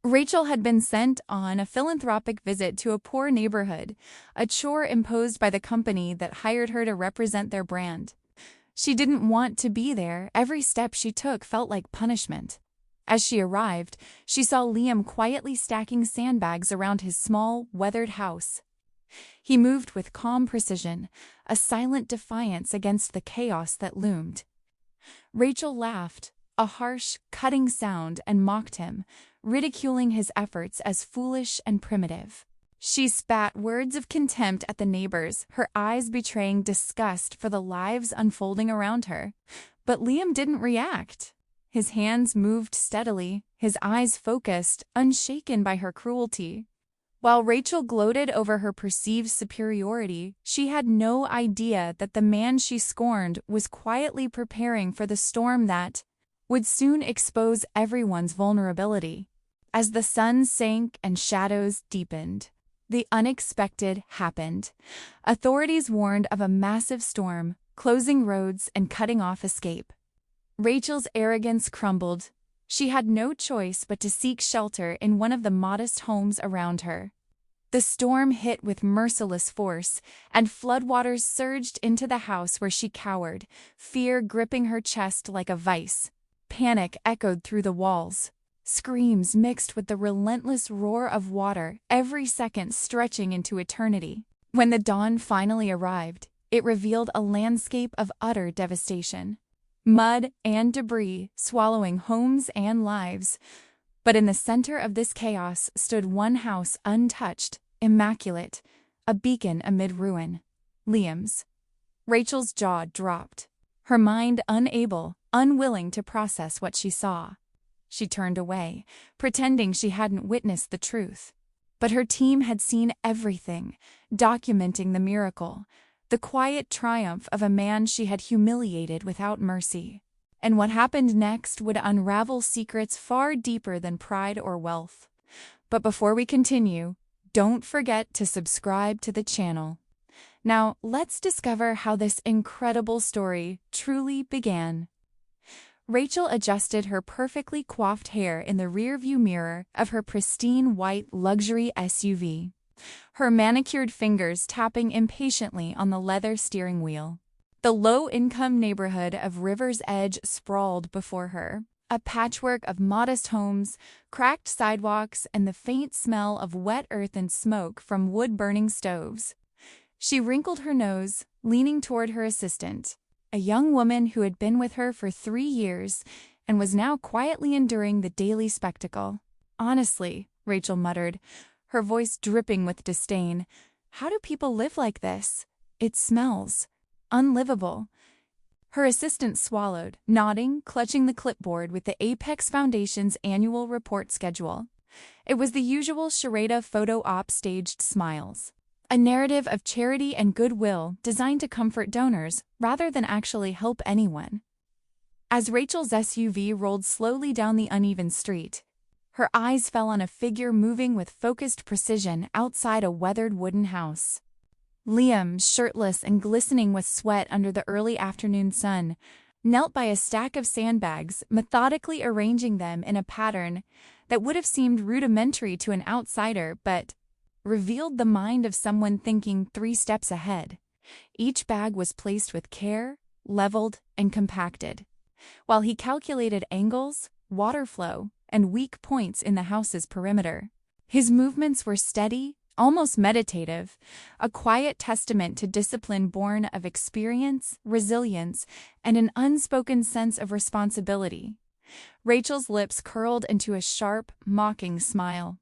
Rachel had been sent on a philanthropic visit to a poor neighborhood, a chore imposed by the company that hired her to represent their brand. She didn't want to be there. Every step she took felt like punishment. As she arrived, she saw Liam quietly stacking sandbags around his small, weathered house. He moved with calm precision, a silent defiance against the chaos that loomed. Rachel laughed, a harsh, cutting sound, and mocked him, ridiculing his efforts as foolish and primitive. She spat words of contempt at the neighbors, her eyes betraying disgust for the lives unfolding around her. But Liam didn't react. His hands moved steadily, his eyes focused, unshaken by her cruelty. While Rachel gloated over her perceived superiority, she had no idea that the man she scorned was quietly preparing for the storm that would soon expose everyone's vulnerability. As the sun sank and shadows deepened, the unexpected happened. Authorities warned of a massive storm, closing roads and cutting off escape. Rachel's arrogance crumbled. She had no choice but to seek shelter in one of the modest homes around her. The storm hit with merciless force, and floodwaters surged into the house where she cowered, fear gripping her chest like a vice. Panic echoed through the walls. Screams mixed with the relentless roar of water, every second stretching into eternity. When the dawn finally arrived, it revealed a landscape of utter devastation. Mud and debris swallowing homes and lives. But in the center of this chaos stood one house untouched, immaculate, a beacon amid ruin. Liam's. Rachel's jaw dropped, her mind unwilling to process what she saw. She turned away, pretending she hadn't witnessed the truth. But her team had seen everything, documenting the miracle, the quiet triumph of a man she had humiliated without mercy. And what happened next would unravel secrets far deeper than pride or wealth. But before we continue, don't forget to subscribe to the channel. Now, let's discover how this incredible story truly began. Rachel adjusted her perfectly coiffed hair in the rearview mirror of her pristine white luxury SUV, her manicured fingers tapping impatiently on the leather steering wheel. The low-income neighborhood of River's Edge sprawled before her, a patchwork of modest homes, cracked sidewalks, and the faint smell of wet earth and smoke from wood-burning stoves. She wrinkled her nose, leaning toward her assistant, a young woman who had been with her for 3 years and was now quietly enduring the daily spectacle. "Honestly," Rachel muttered, her voice dripping with disdain, "how do people live like this? It smells unlivable." Her assistant swallowed, nodding, clutching the clipboard with the Apex Foundation's annual report schedule. It was the usual charade photo op staged smiles. A narrative of charity and goodwill designed to comfort donors rather than actually help anyone. As Rachel's SUV rolled slowly down the uneven street, her eyes fell on a figure moving with focused precision outside a weathered wooden house. Liam, shirtless and glistening with sweat under the early afternoon sun, knelt by a stack of sandbags, methodically arranging them in a pattern that would have seemed rudimentary to an outsider but revealed the mind of someone thinking 3 steps ahead. Each bag was placed with care, leveled, and compacted, while he calculated angles, water flow, and weak points in the house's perimeter. His movements were steady, almost meditative, a quiet testament to discipline born of experience, resilience, and an unspoken sense of responsibility. Rachel's lips curled into a sharp, mocking smile.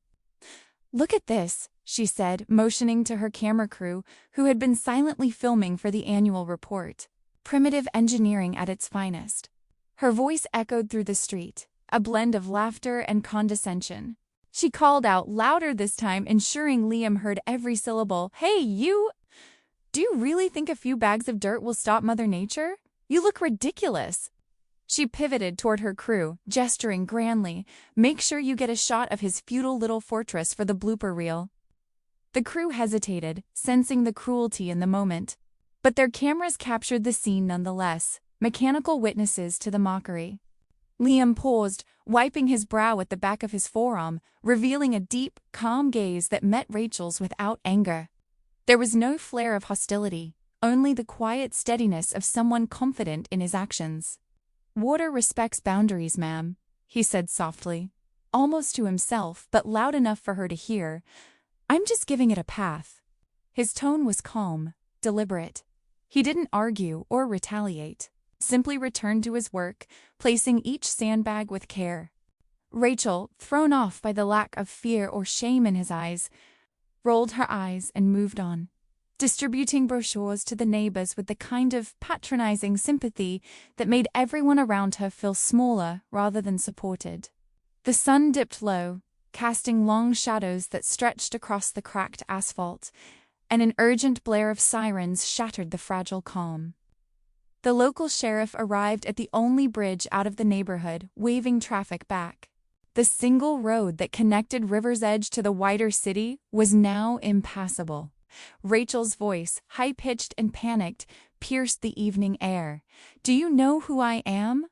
"Look at this," she said, motioning to her camera crew, who had been silently filming for the annual report. Primitive engineering at its finest. Her voice echoed through the street, a blend of laughter and condescension. She called out louder this time, ensuring Liam heard every syllable. "Hey, you! Do you really think a few bags of dirt will stop Mother Nature? You look ridiculous." She pivoted toward her crew, gesturing grandly. "Make sure you get a shot of his feudal little fortress for the blooper reel." The crew hesitated, sensing the cruelty in the moment. But their cameras captured the scene nonetheless, mechanical witnesses to the mockery. Liam paused, wiping his brow at the back of his forearm, revealing a deep, calm gaze that met Rachel's without anger. There was no flare of hostility, only the quiet steadiness of someone confident in his actions. "Water respects boundaries, ma'am," he said softly, almost to himself, but loud enough for her to hear. "I'm just giving it a path." His tone was calm, deliberate. He didn't argue or retaliate, simply returned to his work, placing each sandbag with care. Rachel, thrown off by the lack of fear or shame in his eyes, rolled her eyes and moved on, distributing brochures to the neighbors with the kind of patronizing sympathy that made everyone around her feel smaller rather than supported. The sun dipped low, casting long shadows that stretched across the cracked asphalt, and an urgent blare of sirens shattered the fragile calm. The local sheriff arrived at the only bridge out of the neighborhood, waving traffic back. The single road that connected River's Edge to the wider city was now impassable. Rachel's voice, high-pitched and panicked, pierced the evening air. "Do you know who I am?"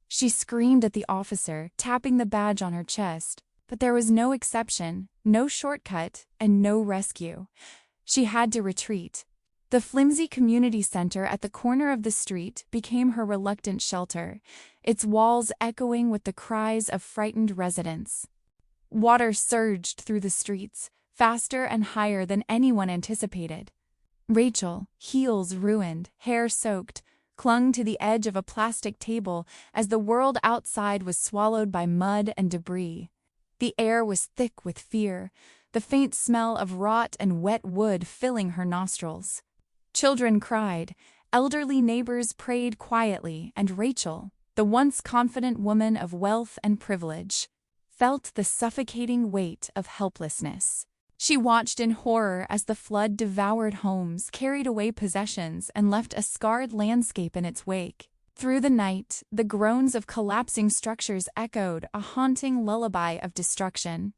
She screamed at the officer, tapping the badge on her chest. But there was no exception, no shortcut, and no rescue. She had to retreat. The flimsy community center at the corner of the street became her reluctant shelter, its walls echoing with the cries of frightened residents. Water surged through the streets, faster and higher than anyone anticipated. Rachel, heels ruined, hair soaked, clung to the edge of a plastic table as the world outside was swallowed by mud and debris. The air was thick with fear, the faint smell of rot and wet wood filling her nostrils. Children cried, elderly neighbors prayed quietly, and Rachel, the once confident woman of wealth and privilege, felt the suffocating weight of helplessness. She watched in horror as the flood devoured homes, carried away possessions, and left a scarred landscape in its wake. Through the night, the groans of collapsing structures echoed, a haunting lullaby of destruction.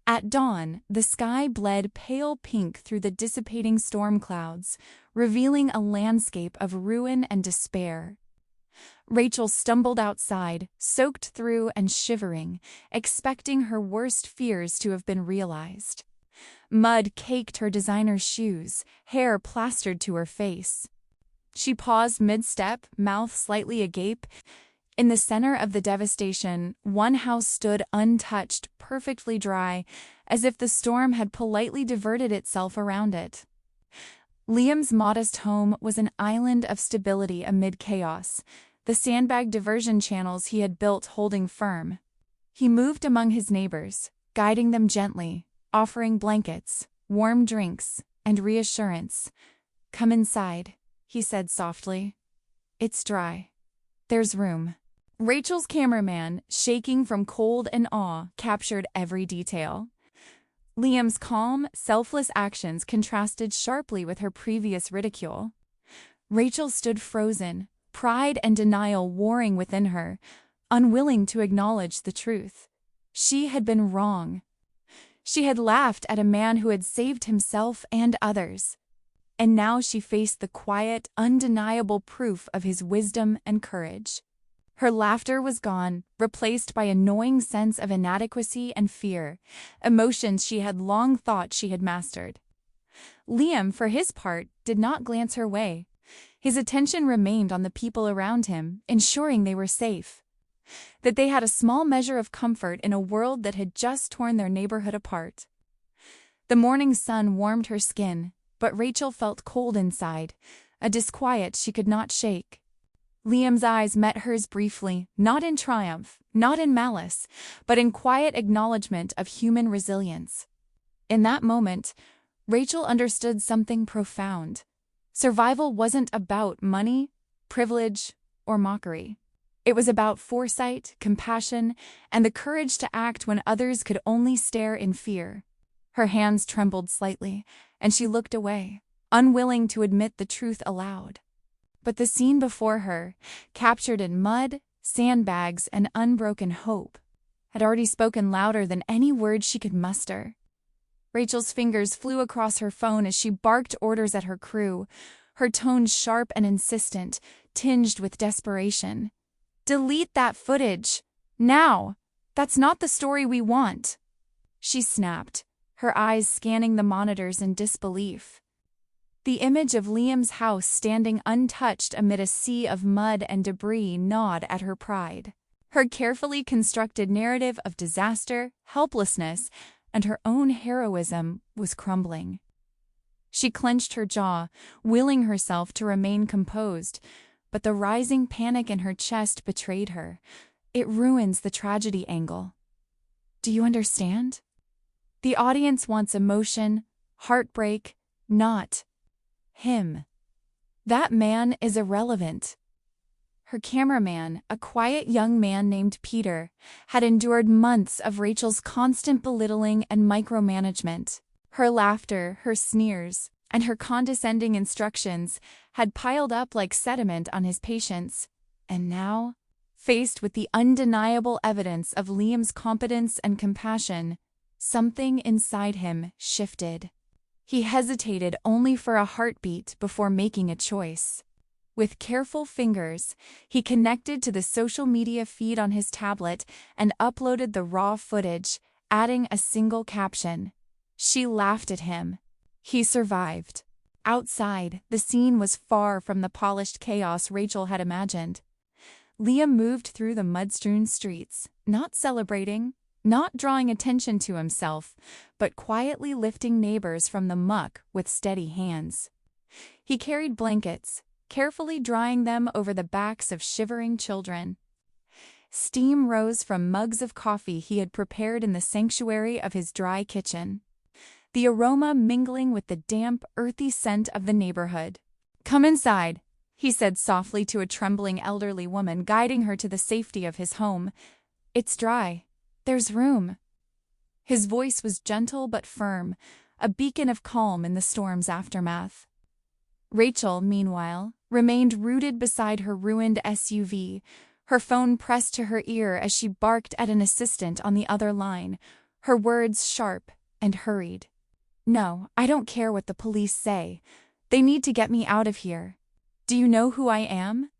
At dawn, the sky bled pale pink through the dissipating storm clouds, revealing a landscape of ruin and despair. Rachel stumbled outside, soaked through and shivering, expecting her worst fears to have been realized. Mud caked her designer shoes, hair plastered to her face. She paused mid-step, mouth slightly agape. In the center of the devastation, one house stood untouched, perfectly dry, as if the storm had politely diverted itself around it. Liam's modest home was an island of stability amid chaos, the sandbag diversion channels he had built holding firm. He moved among his neighbors, guiding them gently, offering blankets, warm drinks, and reassurance. "Come inside," he said softly. "It's dry. There's room." Rachel's cameraman, shaking from cold and awe, captured every detail. Liam's calm, selfless actions contrasted sharply with her previous ridicule. Rachel stood frozen, pride and denial warring within her, unwilling to acknowledge the truth. She had been wrong. She had laughed at a man who had saved himself and others. And now she faced the quiet, undeniable proof of his wisdom and courage. Her laughter was gone, replaced by a gnawing sense of inadequacy and fear, emotions she had long thought she had mastered. Liam, for his part, did not glance her way. His attention remained on the people around him, ensuring they were safe, that they had a small measure of comfort in a world that had just torn their neighborhood apart. The morning sun warmed her skin, but Rachel felt cold inside, a disquiet she could not shake. Liam's eyes met hers briefly, not in triumph, not in malice, but in quiet acknowledgement of human resilience. In that moment, Rachel understood something profound. Survival wasn't about money, privilege, or mockery. It was about foresight, compassion, and the courage to act when others could only stare in fear. Her hands trembled slightly, and she looked away, unwilling to admit the truth aloud. But the scene before her, captured in mud, sandbags, and unbroken hope, had already spoken louder than any words she could muster. Rachel's fingers flew across her phone as she barked orders at her crew, her tone sharp and insistent, tinged with desperation. "Delete that footage! Now! That's not the story we want! She snapped, her eyes scanning the monitors in disbelief. The image of Liam's house standing untouched amid a sea of mud and debris gnawed at her pride. Her carefully constructed narrative of disaster, helplessness, and her own heroism was crumbling. She clenched her jaw, willing herself to remain composed, but the rising panic in her chest betrayed her. It ruins the tragedy angle. Do you understand? The audience wants emotion, heartbreak, not him. That man is irrelevant. Her cameraman, a quiet young man named Peter, had endured months of Rachel's constant belittling and micromanagement. Her laughter, her sneers, and her condescending instructions had piled up like sediment on his patience. And now, faced with the undeniable evidence of Liam's competence and compassion, something inside him shifted. He hesitated only for a heartbeat before making a choice. With careful fingers, he connected to the social media feed on his tablet and uploaded the raw footage, adding a single caption. She laughed at him. He survived. Outside, the scene was far from the polished chaos Rachel had imagined. Liam moved through the mud-strewn streets, not celebrating, not drawing attention to himself, but quietly lifting neighbors from the muck with steady hands. He carried blankets, carefully drying them over the backs of shivering children. Steam rose from mugs of coffee he had prepared in the sanctuary of his dry kitchen, the aroma mingling with the damp, earthy scent of the neighborhood. "Come inside," he said softly to a trembling elderly woman, guiding her to the safety of his home. "It's dry. There's room." His voice was gentle but firm, a beacon of calm in the storm's aftermath. Rachel, meanwhile, remained rooted beside her ruined SUV, her phone pressed to her ear as she barked at an assistant on the other line, her words sharp and hurried. "No, I don't care what the police say. They need to get me out of here. Do you know who I am?"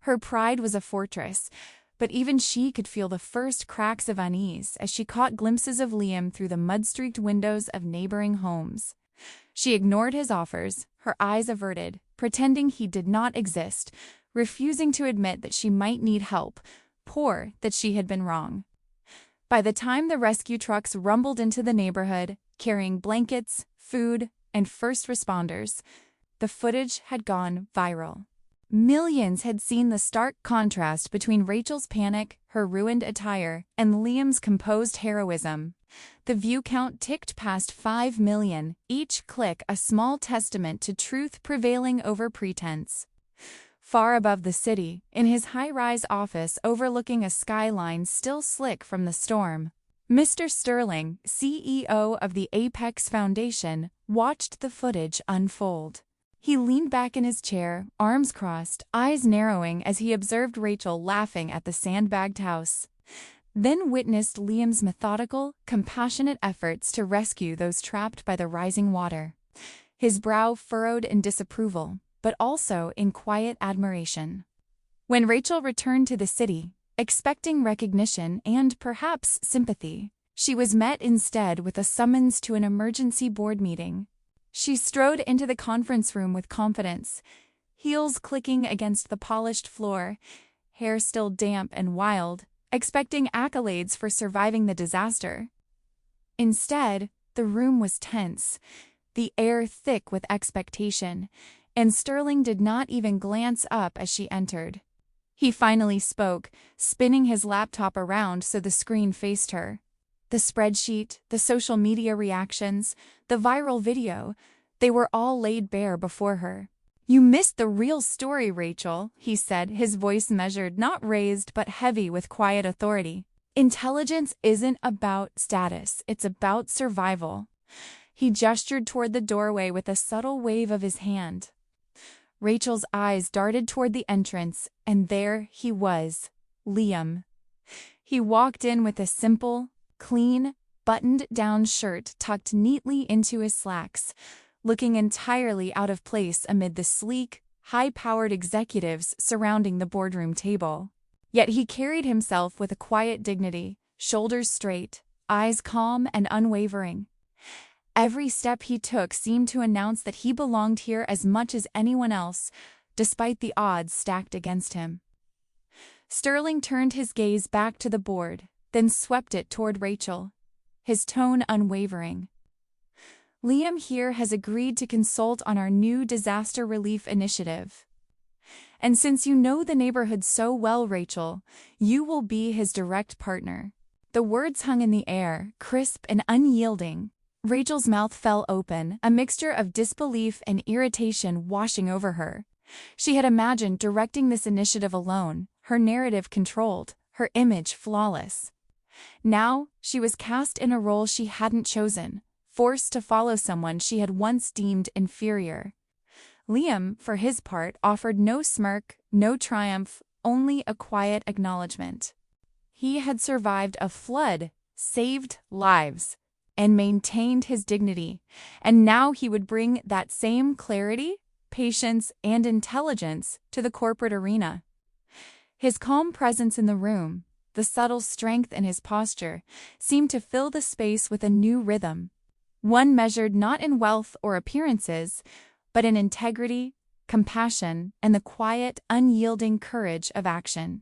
Her pride was a fortress, but even she could feel the first cracks of unease as she caught glimpses of Liam through the mud-streaked windows of neighboring homes. She ignored his offers, her eyes averted, pretending he did not exist, refusing to admit that she might need help, poor that she had been wrong. By the time the rescue trucks rumbled into the neighborhood, carrying blankets, food, and first responders, the footage had gone viral. Millions had seen the stark contrast between Rachel's panic, her ruined attire, and Liam's composed heroism. The view count ticked past 5 million, each click a small testament to truth prevailing over pretense. Far above the city, in his high-rise office overlooking a skyline still slick from the storm, Mr. Sterling, CEO of the Apex Foundation, watched the footage unfold. He leaned back in his chair, arms crossed, eyes narrowing as he observed Rachel laughing at the sandbagged house, then witnessed Liam's methodical, compassionate efforts to rescue those trapped by the rising water. His brow furrowed in disapproval, but also in quiet admiration. When Rachel returned to the city, expecting recognition and perhaps sympathy, she was met instead with a summons to an emergency board meeting. She strode into the conference room with confidence, heels clicking against the polished floor, hair still damp and wild, expecting accolades for surviving the disaster. Instead, the room was tense, the air thick with expectation, and Sterling did not even glance up as she entered. He finally spoke, spinning his laptop around so the screen faced her. The spreadsheet, the social media reactions, the viral video, they were all laid bare before her. "You missed the real story, Rachel," he said, his voice measured, not raised but heavy with quiet authority. "Intelligence isn't about status, it's about survival." He gestured toward the doorway with a subtle wave of his hand. Rachel's eyes darted toward the entrance, and there he was, Liam. He walked in with a simple, clean, buttoned-down shirt tucked neatly into his slacks, looking entirely out of place amid the sleek, high-powered executives surrounding the boardroom table. Yet he carried himself with a quiet dignity, shoulders straight, eyes calm and unwavering. Every step he took seemed to announce that he belonged here as much as anyone else, despite the odds stacked against him. Sterling turned his gaze back to the board, then swept it toward Rachel, his tone unwavering. "Liam here has agreed to consult on our new disaster relief initiative. And since you know the neighborhood so well, Rachel, you will be his direct partner." The words hung in the air, crisp and unyielding. Rachel's mouth fell open, a mixture of disbelief and irritation washing over her. She had imagined directing this initiative alone, her narrative controlled, her image flawless. Now, she was cast in a role she hadn't chosen, forced to follow someone she had once deemed inferior. Liam, for his part, offered no smirk, no triumph, only a quiet acknowledgement. He had survived a flood, saved lives, and maintained his dignity, and now he would bring that same clarity, patience, and intelligence to the corporate arena. His calm presence in the room, the subtle strength in his posture, seemed to fill the space with a new rhythm, one measured not in wealth or appearances, but in integrity, compassion, and the quiet, unyielding courage of action.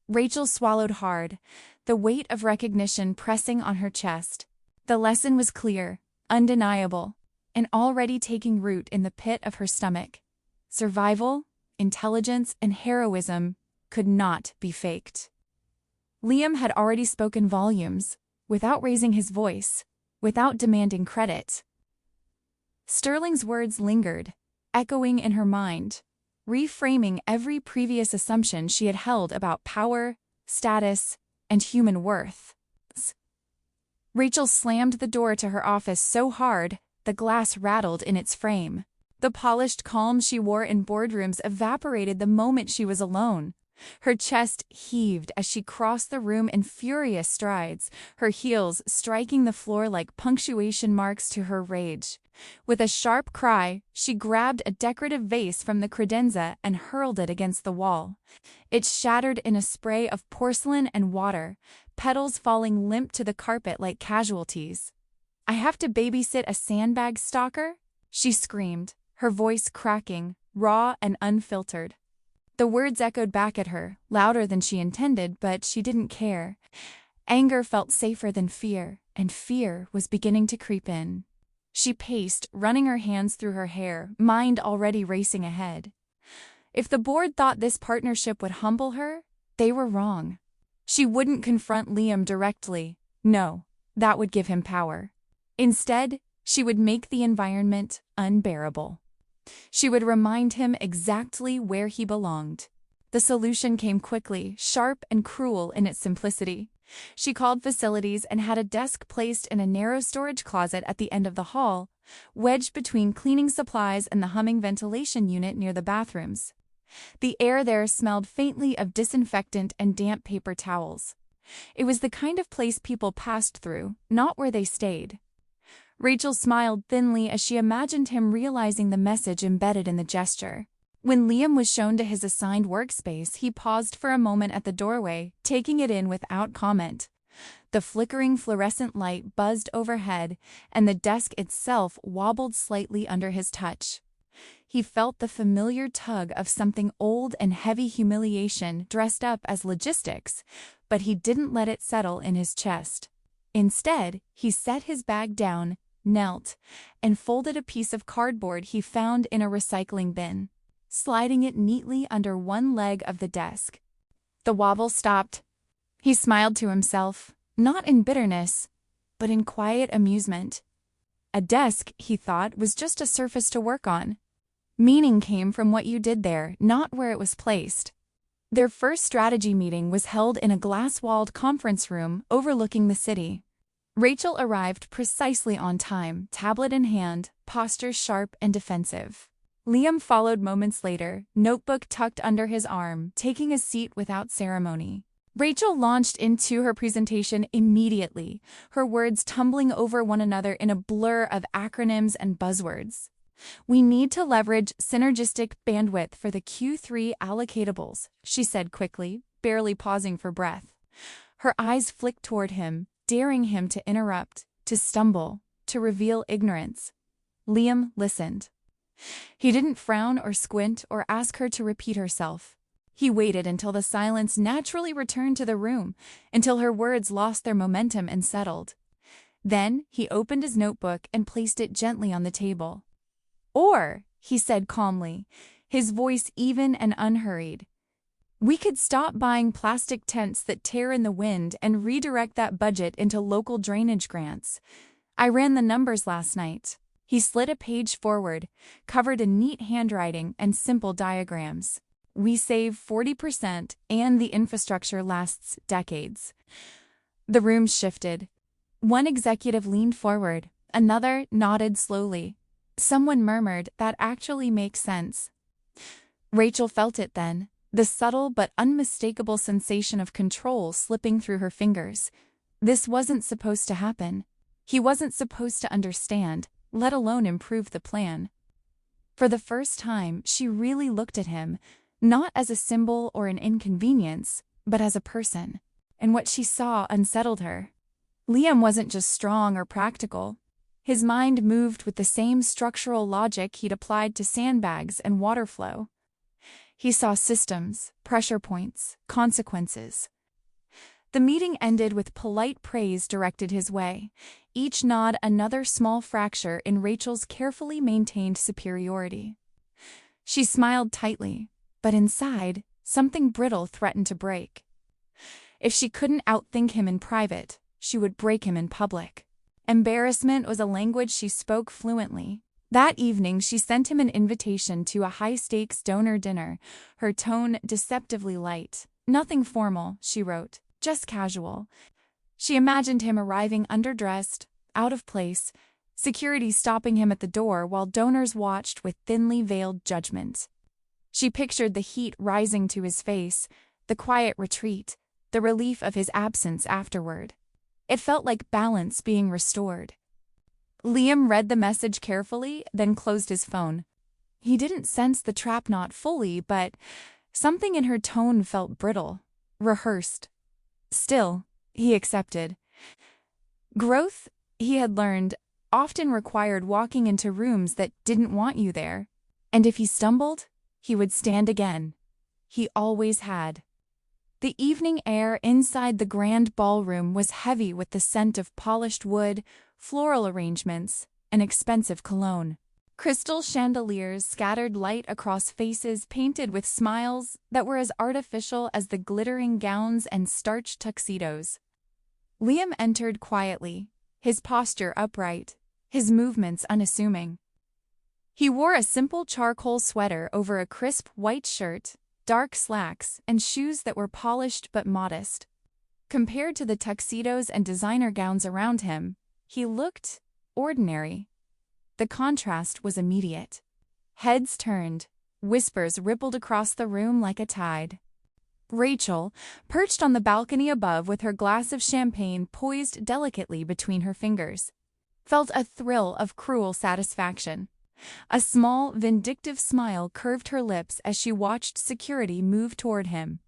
Rachel swallowed hard, the weight of recognition pressing on her chest. The lesson was clear, undeniable, and already taking root in the pit of her stomach. Survival, intelligence, and heroism could not be faked. Liam had already spoken volumes, without raising his voice, without demanding credit. Sterling's words lingered, echoing in her mind, reframing every previous assumption she had held about power, status, and human worth. Rachel slammed the door to her office so hard, the glass rattled in its frame. The polished calm she wore in boardrooms evaporated the moment she was alone. Her chest heaved as she crossed the room in furious strides, her heels striking the floor like punctuation marks to her rage. With a sharp cry, she grabbed a decorative vase from the credenza and hurled it against the wall. It shattered in a spray of porcelain and water, petals falling limp to the carpet like casualties. "I have to babysit a sandbag stalker?" she screamed, her voice cracking, raw and unfiltered. The words echoed back at her, louder than she intended, but she didn't care. Anger felt safer than fear, and fear was beginning to creep in. She paced, running her hands through her hair, mind already racing ahead. If the board thought this partnership would humble her, they were wrong. She wouldn't confront Liam directly. No, that would give him power. Instead, she would make the environment unbearable. She would remind him exactly where he belonged. The solution came quickly, sharp and cruel in its simplicity. She called facilities and had a desk placed in a narrow storage closet at the end of the hall, wedged between cleaning supplies and the humming ventilation unit near the bathrooms. The air there smelled faintly of disinfectant and damp paper towels. It was the kind of place people passed through, not where they stayed. Rachel smiled thinly as she imagined him realizing the message embedded in the gesture. When Liam was shown to his assigned workspace, he paused for a moment at the doorway, taking it in without comment. The flickering fluorescent light buzzed overhead, and the desk itself wobbled slightly under his touch. He felt the familiar tug of something old and heavy humiliation dressed up as logistics, but he didn't let it settle in his chest. Instead, he set his bag down, knelt, and folded a piece of cardboard he found in a recycling bin, sliding it neatly under one leg of the desk. The wobble stopped. He smiled to himself, not in bitterness, but in quiet amusement. A desk, he thought, was just a surface to work on. Meaning came from what you did there, not where it was placed. Their first strategy meeting was held in a glass-walled conference room overlooking the city. Rachel arrived precisely on time, tablet in hand, posture sharp and defensive. Liam followed moments later, notebook tucked under his arm, taking a seat without ceremony. Rachel launched into her presentation immediately, her words tumbling over one another in a blur of acronyms and buzzwords. "We need to leverage synergistic bandwidth for the Q3 allocatables," she said quickly, barely pausing for breath. Her eyes flicked toward him, daring him to interrupt, to stumble, to reveal ignorance. Liam listened. He didn't frown or squint or ask her to repeat herself. He waited until the silence naturally returned to the room, until her words lost their momentum and settled. Then he opened his notebook and placed it gently on the table. "Or," he said calmly, his voice even and unhurried, "we could stop buying plastic tents that tear in the wind and redirect that budget into local drainage grants. I ran the numbers last night." He slid a page forward, covered in neat handwriting and simple diagrams. "We save 40% and the infrastructure lasts decades." The room shifted. One executive leaned forward, another nodded slowly. Someone murmured, "That actually makes sense." Rachel felt it then, the subtle but unmistakable sensation of control slipping through her fingers. This wasn't supposed to happen. He wasn't supposed to understand, let alone improve the plan. For the first time, she really looked at him, not as a symbol or an inconvenience, but as a person. And what she saw unsettled her. Liam wasn't just strong or practical. His mind moved with the same structural logic he'd applied to sandbags and water flow. He saw systems, pressure points, consequences. The meeting ended with polite praise directed his way, each nod another small fracture in Rachel's carefully maintained superiority. She smiled tightly, but inside, something brittle threatened to break. If she couldn't outthink him in private, she would break him in public. Embarrassment was a language she spoke fluently. That evening, she sent him an invitation to a high-stakes donor dinner, her tone deceptively light. "Nothing formal," she wrote, "just casual." She imagined him arriving underdressed, out of place, security stopping him at the door while donors watched with thinly veiled judgment. She pictured the heat rising to his face, the quiet retreat, the relief of his absence afterward. It felt like balance being restored. Liam read the message carefully, then closed his phone. He didn't sense the trap knot fully, but something in her tone felt brittle, rehearsed. Still, he accepted. Growth, he had learned, often required walking into rooms that didn't want you there. And if he stumbled, he would stand again. He always had. The evening air inside the grand ballroom was heavy with the scent of polished wood, floral arrangements, and expensive cologne. Crystal chandeliers scattered light across faces painted with smiles that were as artificial as the glittering gowns and starched tuxedos. Liam entered quietly, his posture upright, his movements unassuming. He wore a simple charcoal sweater over a crisp white shirt, dark slacks, and shoes that were polished but modest. Compared to the tuxedos and designer gowns around him, he looked ordinary. The contrast was immediate. Heads turned, whispers rippled across the room like a tide. Rachel, perched on the balcony above with her glass of champagne poised delicately between her fingers, felt a thrill of cruel satisfaction. A small, vindictive smile curved her lips as she watched security move toward him.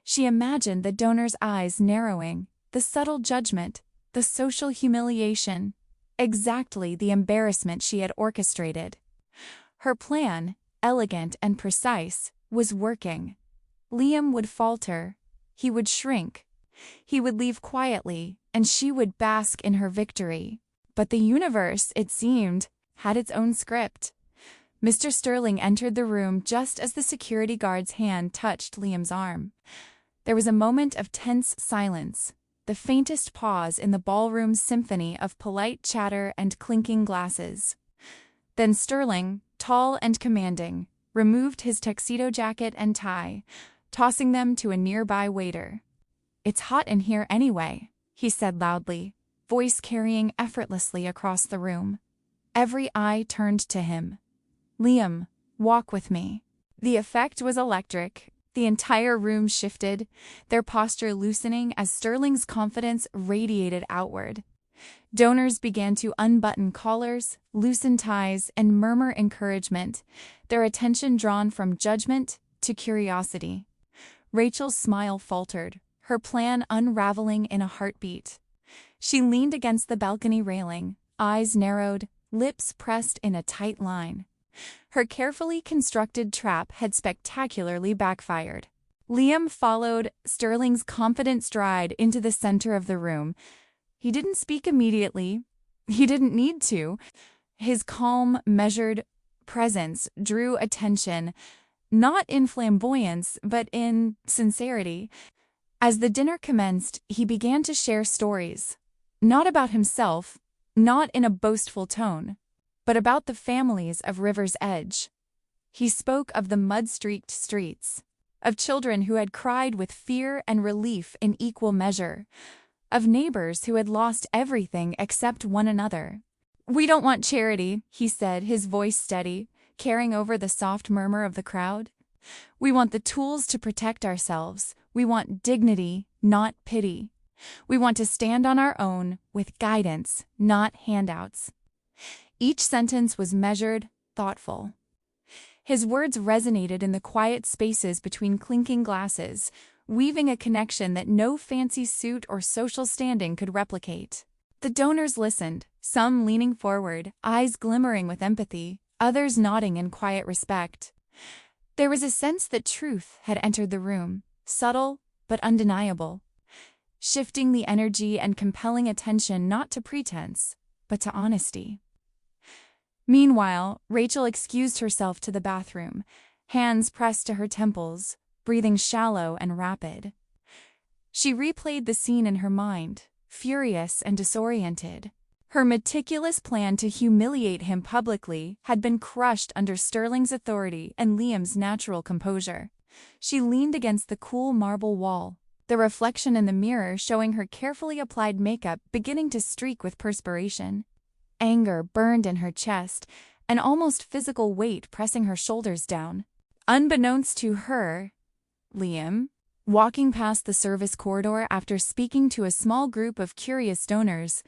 She imagined the donor's eyes narrowing, the subtle judgment, the social humiliation, exactly the embarrassment she had orchestrated. Her plan, elegant and precise, was working. Liam would falter, he would shrink, he would leave quietly, and she would bask in her victory. But the universe, it seemed, had its own script. Mr. Sterling entered the room just as the security guard's hand touched Liam's arm. There was a moment of tense silence, the faintest pause in the ballroom's symphony of polite chatter and clinking glasses. Then Sterling, tall and commanding, removed his tuxedo jacket and tie, tossing them to a nearby waiter. "It's hot in here anyway," he said loudly, voice carrying effortlessly across the room. Every eye turned to him. "Liam, walk with me." The effect was electric. The entire room shifted, their posture loosening as Sterling's confidence radiated outward. Donors began to unbutton collars, loosen ties, and murmur encouragement, their attention drawn from judgment to curiosity. Rachel's smile faltered, her plan unraveling in a heartbeat. She leaned against the balcony railing, eyes narrowed, lips pressed in a tight line. Her carefully constructed trap had spectacularly backfired. Liam followed Sterling's confident stride into the center of the room. He didn't speak immediately. He didn't need to. His calm, measured presence drew attention, not in flamboyance, but in sincerity. As the dinner commenced, he began to share stories. Not about himself, not in a boastful tone, but about the families of River's Edge. He spoke of the mud-streaked streets, of children who had cried with fear and relief in equal measure, of neighbors who had lost everything except one another. "We don't want charity," he said, his voice steady, carrying over the soft murmur of the crowd. "We want the tools to protect ourselves. We want dignity, not pity. We want to stand on our own, with guidance, not handouts." Each sentence was measured, thoughtful. His words resonated in the quiet spaces between clinking glasses, weaving a connection that no fancy suit or social standing could replicate. The donors listened, some leaning forward, eyes glimmering with empathy, others nodding in quiet respect. There was a sense that truth had entered the room, subtle but undeniable, shifting the energy and compelling attention not to pretense, but to honesty. Meanwhile, Rachel excused herself to the bathroom, hands pressed to her temples, breathing shallow and rapid. She replayed the scene in her mind, furious and disoriented. Her meticulous plan to humiliate him publicly had been crushed under Sterling's authority and Liam's natural composure. She leaned against the cool marble wall, the reflection in the mirror showing her carefully applied makeup beginning to streak with perspiration. Anger burned in her chest, an almost physical weight pressing her shoulders down. Unbeknownst to her, Liam, walking past the service corridor after speaking to a small group of curious donors,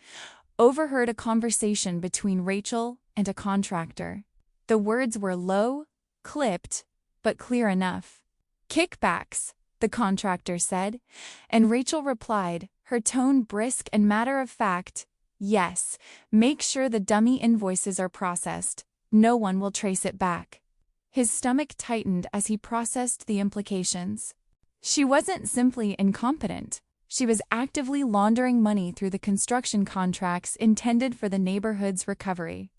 overheard a conversation between Rachel and a contractor. The words were low, clipped, but clear enough. "Kickbacks," the contractor said, and Rachel replied, her tone brisk and matter-of-fact, "Yes, make sure the dummy invoices are processed. No one will trace it back." His stomach tightened as he processed the implications. She wasn't simply incompetent. She was actively laundering money through the construction contracts intended for the neighborhood's recovery.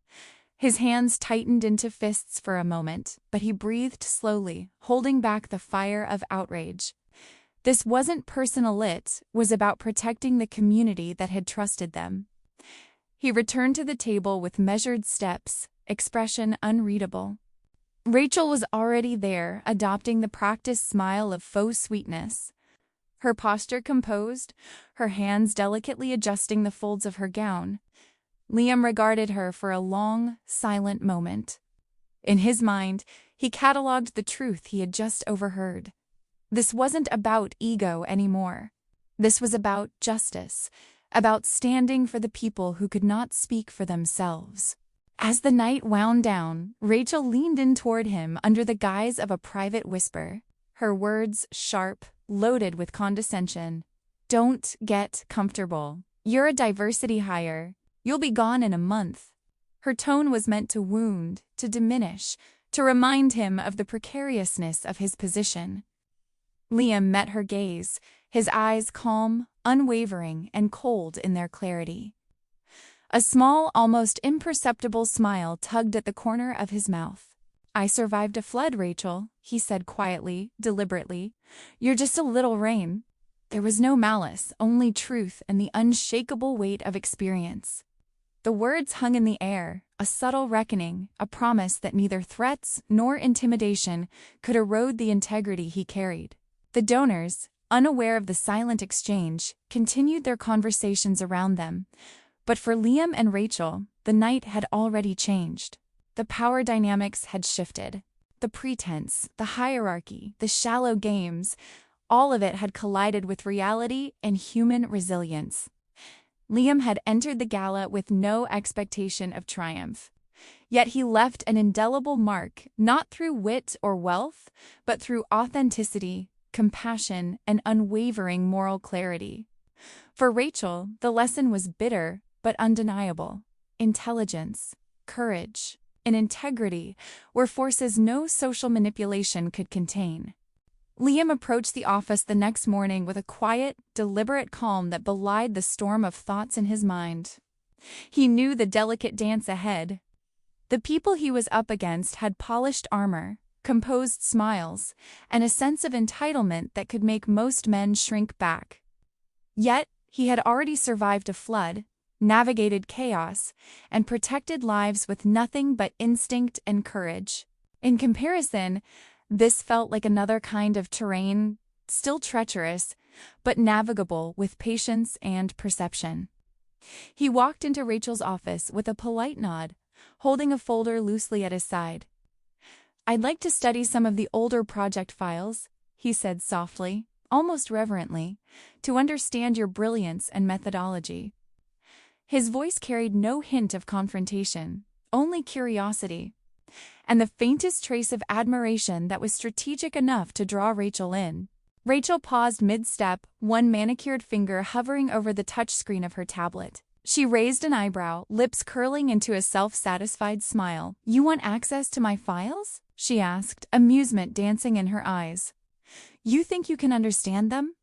His hands tightened into fists for a moment, but he breathed slowly, holding back the fire of outrage. This wasn't personal, it was about protecting the community that had trusted them. He returned to the table with measured steps, expression unreadable. Rachel was already there, adopting the practiced smile of faux sweetness. Her posture composed, her hands delicately adjusting the folds of her gown. Liam regarded her for a long, silent moment. In his mind, he catalogued the truth he had just overheard. This wasn't about ego anymore. This was about justice, about standing for the people who could not speak for themselves. As the night wound down, Rachel leaned in toward him under the guise of a private whisper, her words sharp, loaded with condescension. "Don't get comfortable. You're a diversity hire. You'll be gone in a month." Her tone was meant to wound, to diminish, to remind him of the precariousness of his position. Liam met her gaze, his eyes calm, unwavering, and cold in their clarity. A small, almost imperceptible smile tugged at the corner of his mouth. "I survived a flood, Rachel," he said quietly, deliberately. "You're just a little rain." There was no malice, only truth and the unshakable weight of experience. The words hung in the air, a subtle reckoning, a promise that neither threats nor intimidation could erode the integrity he carried. The donors, unaware of the silent exchange, continued their conversations around them. But for Liam and Rachel, the night had already changed. The power dynamics had shifted. The pretense, the hierarchy, the shallow games, all of it had collided with reality and human resilience. Liam had entered the gala with no expectation of triumph. Yet he left an indelible mark, not through wit or wealth, but through authenticity, compassion, and unwavering moral clarity. For Rachel, the lesson was bitter but undeniable. Intelligence, courage, and integrity were forces no social manipulation could contain. Liam approached the office the next morning with a quiet, deliberate calm that belied the storm of thoughts in his mind. He knew the delicate dance ahead. The people he was up against had polished armor, composed smiles, and a sense of entitlement that could make most men shrink back. Yet, he had already survived a flood, navigated chaos, and protected lives with nothing but instinct and courage. In comparison, this felt like another kind of terrain, still treacherous, but navigable with patience and perception. He walked into Rachel's office with a polite nod, holding a folder loosely at his side. "I'd like to study some of the older project files," he said softly, almost reverently, "to understand your brilliance and methodology." His voice carried no hint of confrontation, only curiosity, and the faintest trace of admiration that was strategic enough to draw Rachel in. Rachel paused mid-step, one manicured finger hovering over the touchscreen of her tablet. She raised an eyebrow, lips curling into a self-satisfied smile. "You want access to my files?" she asked, amusement dancing in her eyes. "You think you can understand them?"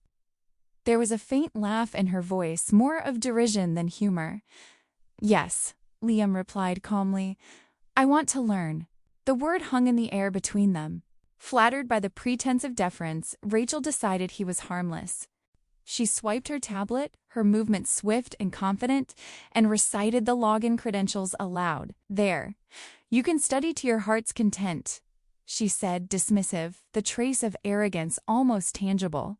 There was a faint laugh in her voice, more of derision than humor. "Yes," Liam replied calmly. "I want to learn." The word hung in the air between them. Flattered by the pretense of deference, Rachel decided he was harmless. She swiped her tablet, her movement swift and confident, and recited the login credentials aloud. "There. You can study to your heart's content," she said, dismissive, the trace of arrogance almost tangible.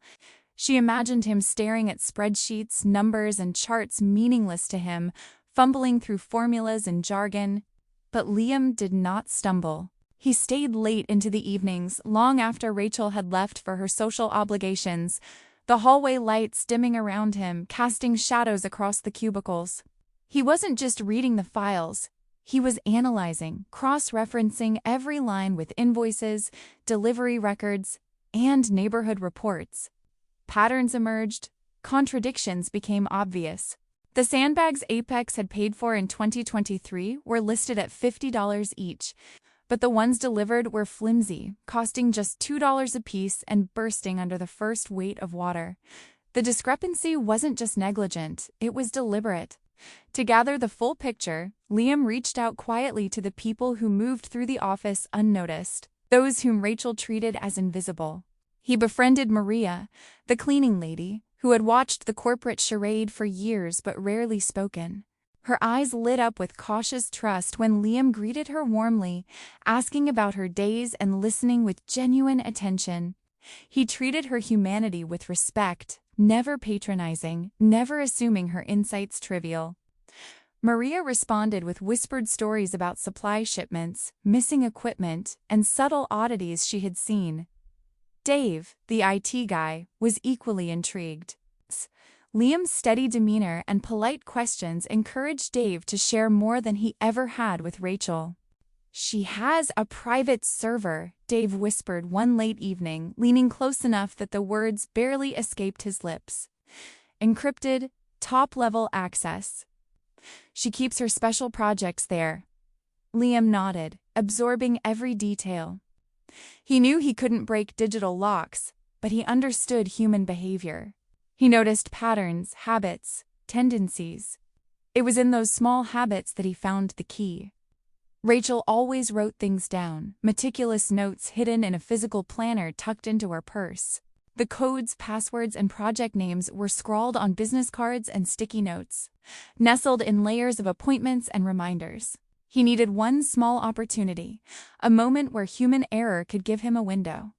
She imagined him staring at spreadsheets, numbers, and charts meaningless to him, fumbling through formulas and jargon. But Liam did not stumble. He stayed late into the evenings, long after Rachel had left for her social obligations, the hallway lights dimming around him, casting shadows across the cubicles. He wasn't just reading the files. He was analyzing, cross-referencing every line with invoices, delivery records, and neighborhood reports. Patterns emerged, contradictions became obvious. The Sandbags Apex had paid for in 2023 were listed at $50 each, but the ones delivered were flimsy, costing just $2 apiece and bursting under the first weight of water. The discrepancy wasn't just negligent, it was deliberate. To gather the full picture, Liam reached out quietly to the people who moved through the office unnoticed, those whom Rachel treated as invisible. He befriended Maria, the cleaning lady, who had watched the corporate charade for years but rarely spoken. Her eyes lit up with cautious trust when Liam greeted her warmly, asking about her days and listening with genuine attention. He treated her humanity with respect, never patronizing, never assuming her insights trivial. Maria responded with whispered stories about supply shipments, missing equipment, and subtle oddities she had seen. Dave, the IT guy, was equally intrigued. Liam's steady demeanor and polite questions encouraged Dave to share more than he ever had with Rachel. "She has a private server," Dave whispered one late evening, leaning close enough that the words barely escaped his lips. "Encrypted, top-level access. She keeps her special projects there." Liam nodded, absorbing every detail. He knew he couldn't break digital locks, but he understood human behavior. He noticed patterns, habits, tendencies. It was in those small habits that he found the key. Rachel always wrote things down, meticulous notes hidden in a physical planner tucked into her purse. The codes, passwords, and project names were scrawled on business cards and sticky notes, nestled in layers of appointments and reminders. He needed one small opportunity, a moment where human error could give him a window.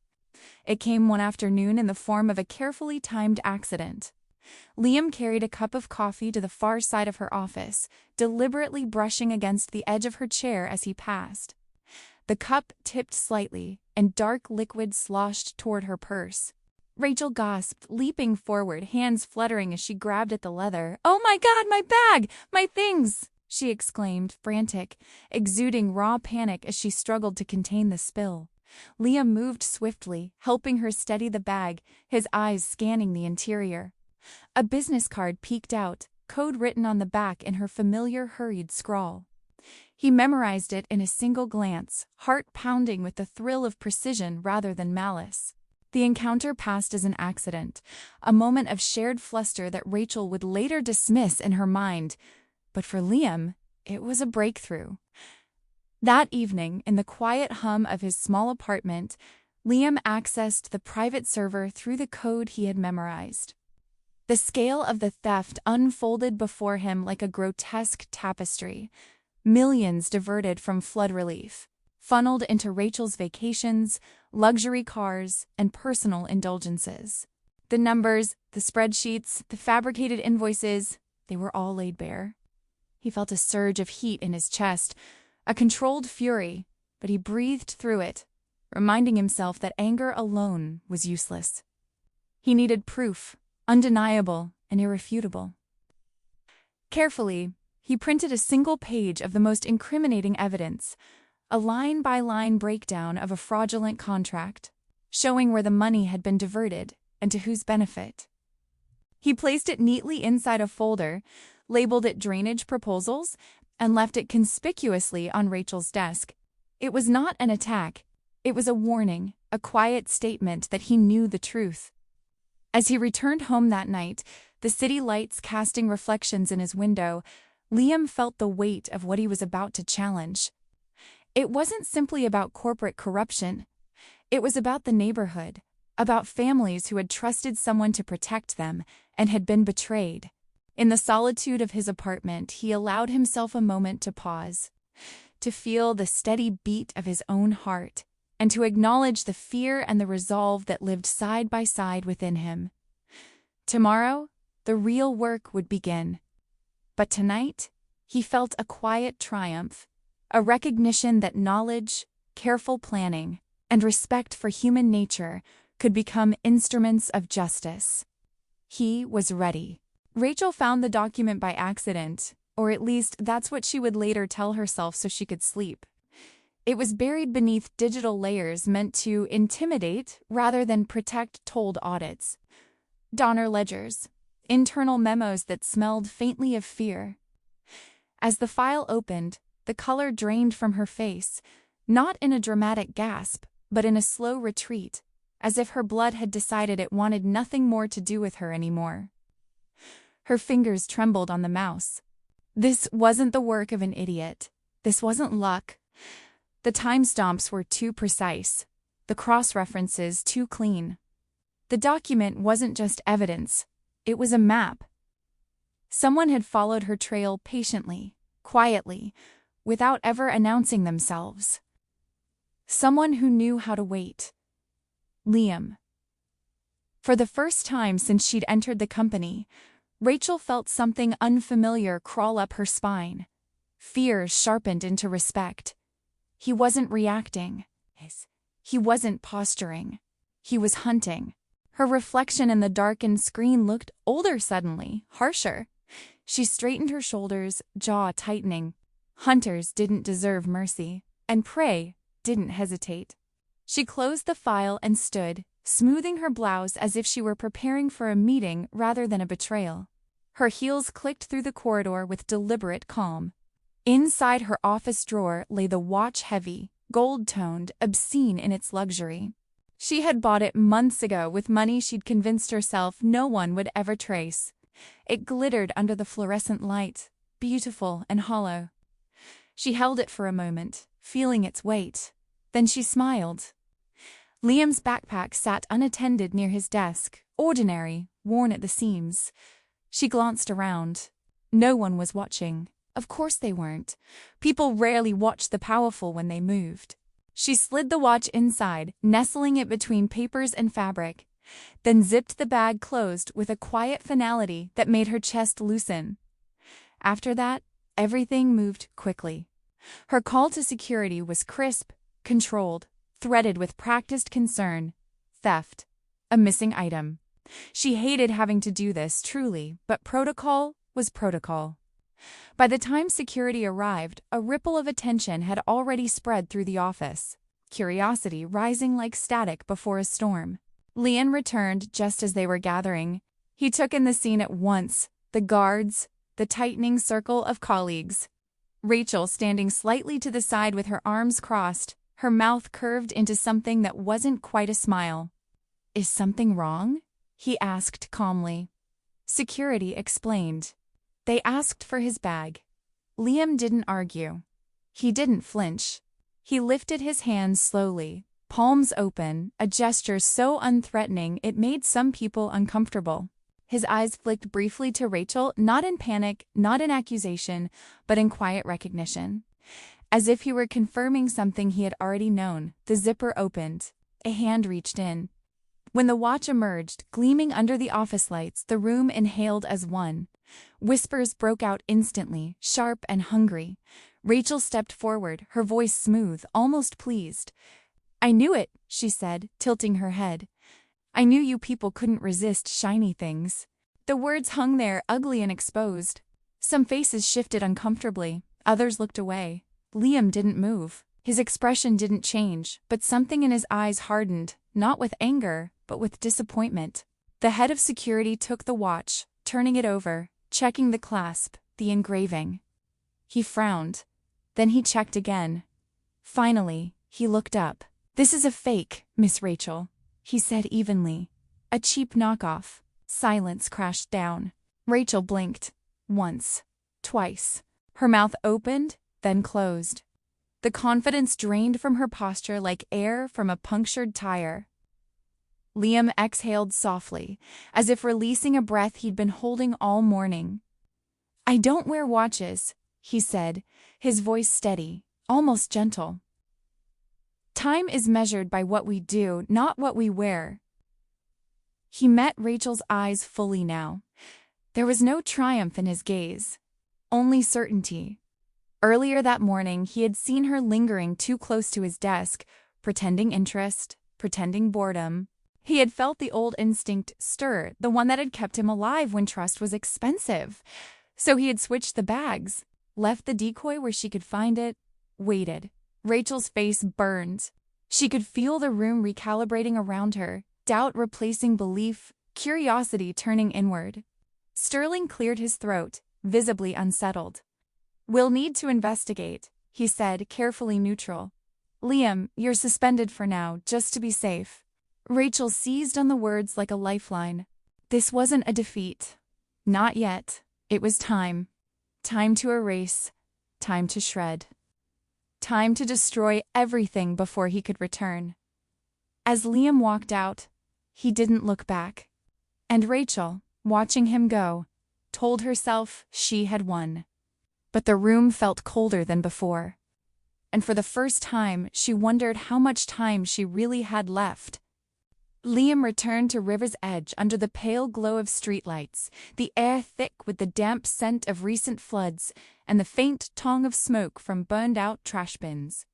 It came one afternoon in the form of a carefully timed accident. Liam carried a cup of coffee to the far side of her office, deliberately brushing against the edge of her chair as he passed. The cup tipped slightly, and dark liquid sloshed toward her purse. Rachel gasped, leaping forward, hands fluttering as she grabbed at the leather. "Oh my God, my bag! My things!" she exclaimed, frantic, exuding raw panic as she struggled to contain the spill. Liam moved swiftly, helping her steady the bag, his eyes scanning the interior. A business card peeked out, code written on the back in her familiar hurried scrawl. He memorized it in a single glance, heart pounding with the thrill of precision rather than malice. The encounter passed as an accident, a moment of shared fluster that Rachel would later dismiss in her mind, but for Liam, it was a breakthrough. That evening, in the quiet hum of his small apartment, Liam accessed the private server through the code he had memorized. The scale of the theft unfolded before him like a grotesque tapestry. Millions diverted from flood relief, funneled into Rachel's vacations, luxury cars, and personal indulgences. The numbers, the spreadsheets, the fabricated invoices, they were all laid bare. He felt a surge of heat in his chest, a controlled fury, but he breathed through it, reminding himself that anger alone was useless. He needed proof, undeniable and irrefutable. Carefully, he printed a single page of the most incriminating evidence, a line-by-line breakdown of a fraudulent contract, showing where the money had been diverted and to whose benefit. He placed it neatly inside a folder, labeled it Drainage Proposals, and left it conspicuously on Rachel's desk. It was not an attack. It was a warning, a quiet statement that he knew the truth. As he returned home that night, the city lights casting reflections in his window, Liam felt the weight of what he was about to challenge. It wasn't simply about corporate corruption. It was about the neighborhood, about families who had trusted someone to protect them and had been betrayed. In the solitude of his apartment, he allowed himself a moment to pause, to feel the steady beat of his own heart, and to acknowledge the fear and the resolve that lived side by side within him. Tomorrow, the real work would begin. But tonight, he felt a quiet triumph, a recognition that knowledge, careful planning, and respect for human nature could become instruments of justice. He was ready. Rachel found the document by accident, or at least that's what she would later tell herself so she could sleep. It was buried beneath digital layers meant to intimidate rather than protect told audits. Donor ledgers, internal memos that smelled faintly of fear. As the file opened, the color drained from her face, not in a dramatic gasp, but in a slow retreat, as if her blood had decided it wanted nothing more to do with her anymore. Her fingers trembled on the mouse. This wasn't the work of an idiot. This wasn't luck. The timestamps were too precise, the cross-references too clean. The document wasn't just evidence, it was a map. Someone had followed her trail patiently, quietly, without ever announcing themselves. Someone who knew how to wait. Liam. For the first time since she'd entered the company, Rachel felt something unfamiliar crawl up her spine. Fear sharpened into respect. He wasn't reacting. He wasn't posturing. He was hunting. Her reflection in the darkened screen looked older suddenly, harsher. She straightened her shoulders, jaw tightening. Hunters didn't deserve mercy, and prey didn't hesitate. She closed the file and stood, smoothing her blouse as if she were preparing for a meeting rather than a betrayal. Her heels clicked through the corridor with deliberate calm. Inside her office drawer lay the watch-heavy, gold-toned, obscene in its luxury. She had bought it months ago with money she'd convinced herself no one would ever trace. It glittered under the fluorescent light, beautiful and hollow. She held it for a moment, feeling its weight. Then she smiled. Liam's backpack sat unattended near his desk, ordinary, worn at the seams. She glanced around. No one was watching. Of course they weren't. People rarely watched the powerful when they moved. She slid the watch inside, nestling it between papers and fabric, then zipped the bag closed with a quiet finality that made her chest loosen. After that, everything moved quickly. Her call to security was crisp, controlled, threaded with practiced concern. Theft. A missing item. She hated having to do this, truly, but protocol was protocol. By the time security arrived, a ripple of attention had already spread through the office. curiosity rising like static before a storm. Liam returned just as they were gathering. He took in the scene at once, the guards, the tightening circle of colleagues. Rachel standing slightly to the side with her arms crossed, her mouth curved into something that wasn't quite a smile. "Is something wrong?" he asked calmly. Security explained. They asked for his bag. Liam didn't argue. He didn't flinch. He lifted his hands slowly, palms open, a gesture so unthreatening it made some people uncomfortable. His eyes flicked briefly to Rachel, not in panic, not in accusation, but in quiet recognition. As if he were confirming something he had already known, the zipper opened. A hand reached in. When the watch emerged, gleaming under the office lights, the room inhaled as one. Whispers broke out instantly, sharp and hungry. Rachel stepped forward, her voice smooth, almost pleased. "I knew it," she said, tilting her head. "I knew you people couldn't resist shiny things." The words hung there, ugly and exposed. Some faces shifted uncomfortably, others looked away. Liam didn't move. His expression didn't change, but something in his eyes hardened, not with anger, but with disappointment. The head of security took the watch, turning it over, checking the clasp, the engraving. He frowned. Then he checked again. Finally, he looked up. "This is a fake, Miss Rachel," he said evenly. "A cheap knockoff." Silence crashed down. Rachel blinked. Once. Twice. Her mouth opened, then closed. The confidence drained from her posture like air from a punctured tire. Liam exhaled softly, as if releasing a breath he'd been holding all morning. "I don't wear watches," he said, his voice steady, almost gentle. "Time is measured by what we do, not what we wear." He met Rachel's eyes fully now. There was no triumph in his gaze, only certainty. Earlier that morning, he had seen her lingering too close to his desk, pretending interest, pretending boredom. He had felt the old instinct stir, the one that had kept him alive when trust was expensive. So he had switched the bags, left the decoy where she could find it, waited. Rachel's face burned. She could feel the room recalibrating around her, doubt replacing belief, curiosity turning inward. Sterling cleared his throat, visibly unsettled. "We'll need to investigate," he said, carefully neutral. "Liam, you're suspended for now, just to be safe." Rachel seized on the words like a lifeline. This wasn't a defeat. Not yet. It was time. Time to erase. Time to shred. Time to destroy everything before he could return. As Liam walked out, he didn't look back. And Rachel, watching him go, told herself she had won. But the room felt colder than before. And for the first time, she wondered how much time she really had left. Liam returned to River's Edge under the pale glow of streetlights, the air thick with the damp scent of recent floods and the faint tongue of smoke from burned-out trash bins.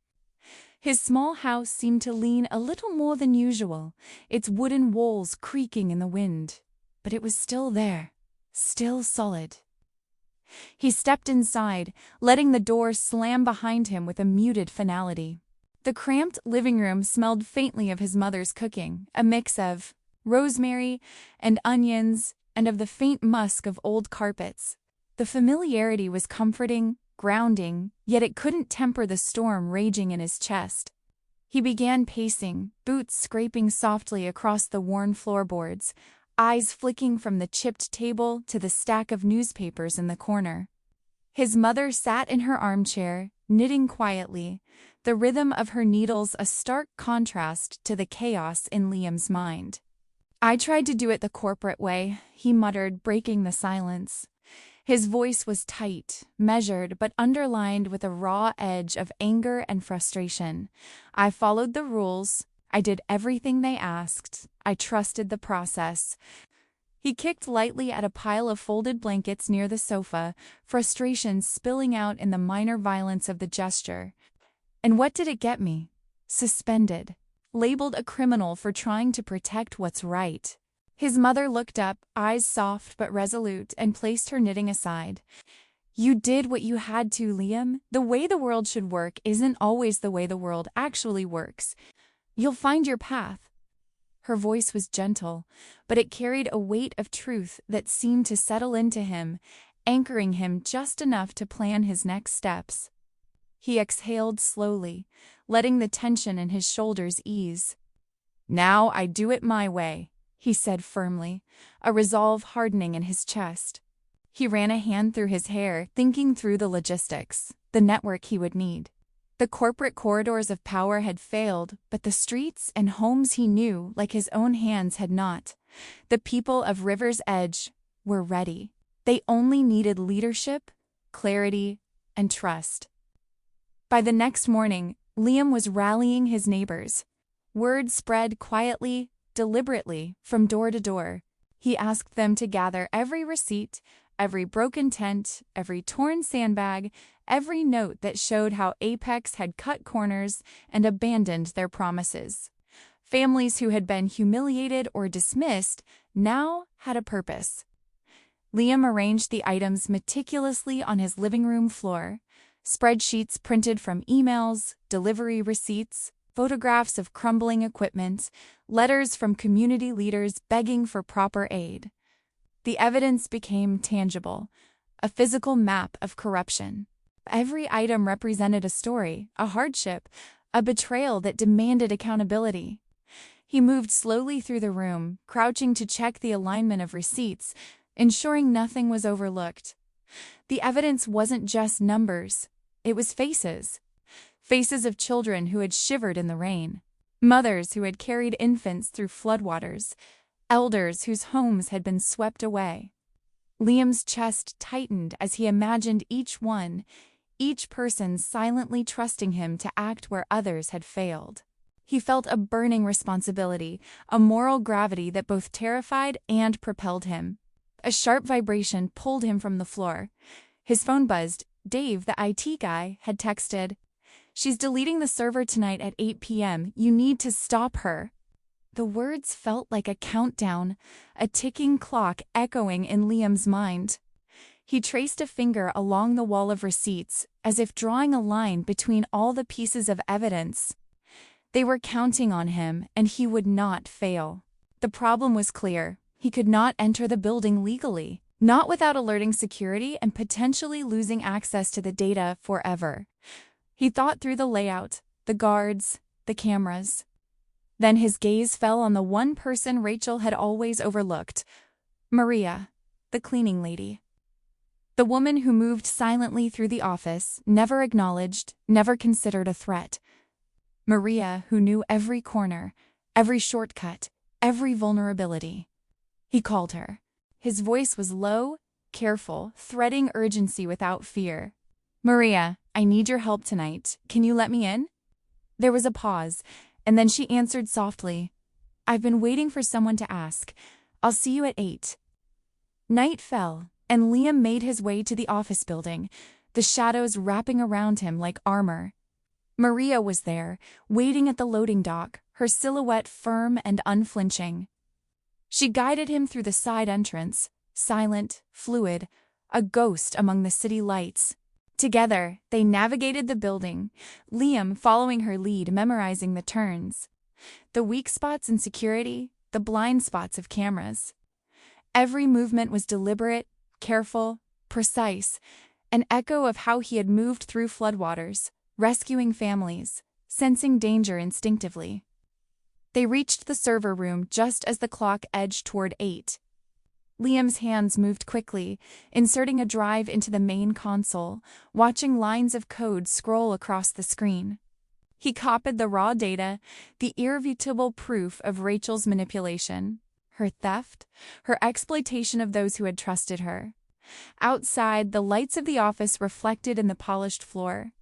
His small house seemed to lean a little more than usual, its wooden walls creaking in the wind. But it was still there, still solid. He stepped inside, letting the door slam behind him with a muted finality. The cramped living room smelled faintly of his mother's cooking, a mix of rosemary and onions and of the faint musk of old carpets. The familiarity was comforting, grounding, yet it couldn't temper the storm raging in his chest. He began pacing, boots scraping softly across the worn floorboards, eyes flicking from the chipped table to the stack of newspapers in the corner. His mother sat in her armchair, knitting quietly, the rhythm of her needles a stark contrast to the chaos in Liam's mind. "I tried to do it the corporate way," he muttered, breaking the silence. His voice was tight, measured, but underlined with a raw edge of anger and frustration. "I followed the rules. I did everything they asked. I trusted the process." He kicked lightly at a pile of folded blankets near the sofa, frustration spilling out in the minor violence of the gesture. And what did it get me? Suspended. Labeled a criminal for trying to protect what's right. His mother looked up, eyes soft but resolute, and placed her knitting aside. You did what you had to, Liam. The way the world should work isn't always the way the world actually works. You'll find your path. Her voice was gentle, but it carried a weight of truth that seemed to settle into him, anchoring him just enough to plan his next steps. He exhaled slowly, letting the tension in his shoulders ease. "Now I do it my way," he said firmly, a resolve hardening in his chest. He ran a hand through his hair, thinking through the logistics, the network he would need. The corporate corridors of power had failed, but the streets and homes he knew, like his own hands, had not. The people of River's Edge were ready. They only needed leadership, clarity, and trust. By the next morning, Liam was rallying his neighbors. Word spread quietly, deliberately, from door to door. He asked them to gather every receipt, every broken tent, every torn sandbag, every note that showed how Apex had cut corners and abandoned their promises. Families who had been humiliated or dismissed now had a purpose. Liam arranged the items meticulously on his living room floor. Spreadsheets printed from emails, delivery receipts, photographs of crumbling equipment, letters from community leaders begging for proper aid. The evidence became tangible, a physical map of corruption. Every item represented a story, a hardship, a betrayal that demanded accountability. He moved slowly through the room, crouching to check the alignment of receipts, ensuring nothing was overlooked. The evidence wasn't just numbers, it was faces. Faces of children who had shivered in the rain, mothers who had carried infants through floodwaters, elders whose homes had been swept away. Liam's chest tightened as he imagined each one, each person silently trusting him to act where others had failed. He felt a burning responsibility, a moral gravity that both terrified and propelled him. A sharp vibration pulled him from the floor. His phone buzzed. Dave, the IT guy, had texted, "She's deleting the server tonight at 8 p.m. You need to stop her." The words felt like a countdown, a ticking clock echoing in Liam's mind. He traced a finger along the wall of receipts, as if drawing a line between all the pieces of evidence. They were counting on him, and he would not fail. The problem was clear. He could not enter the building legally, not without alerting security and potentially losing access to the data forever. He thought through the layout, the guards, the cameras. Then his gaze fell on the one person Rachel had always overlooked, Maria, the cleaning lady. The woman who moved silently through the office, never acknowledged, never considered a threat. Maria, who knew every corner, every shortcut, every vulnerability. He called her. His voice was low, careful, threading urgency without fear. "Maria, I need your help tonight. Can you let me in?" There was a pause, and then she answered softly, "I've been waiting for someone to ask. I'll see you at 8. Night fell, and Liam made his way to the office building, the shadows wrapping around him like armor. Maria was there, waiting at the loading dock, her silhouette firm and unflinching. She guided him through the side entrance, silent, fluid, a ghost among the city lights. Together, they navigated the building, Liam following her lead, memorizing the turns. The weak spots in security, the blind spots of cameras. Every movement was deliberate, careful, precise, an echo of how he had moved through floodwaters, rescuing families, sensing danger instinctively. They reached the server room just as the clock edged toward 8. Liam's hands moved quickly, inserting a drive into the main console, watching lines of code scroll across the screen. He copied the raw data, the irrefutable proof of Rachel's manipulation, her theft, her exploitation of those who had trusted her. Outside, the lights of the office reflected in the polished floor.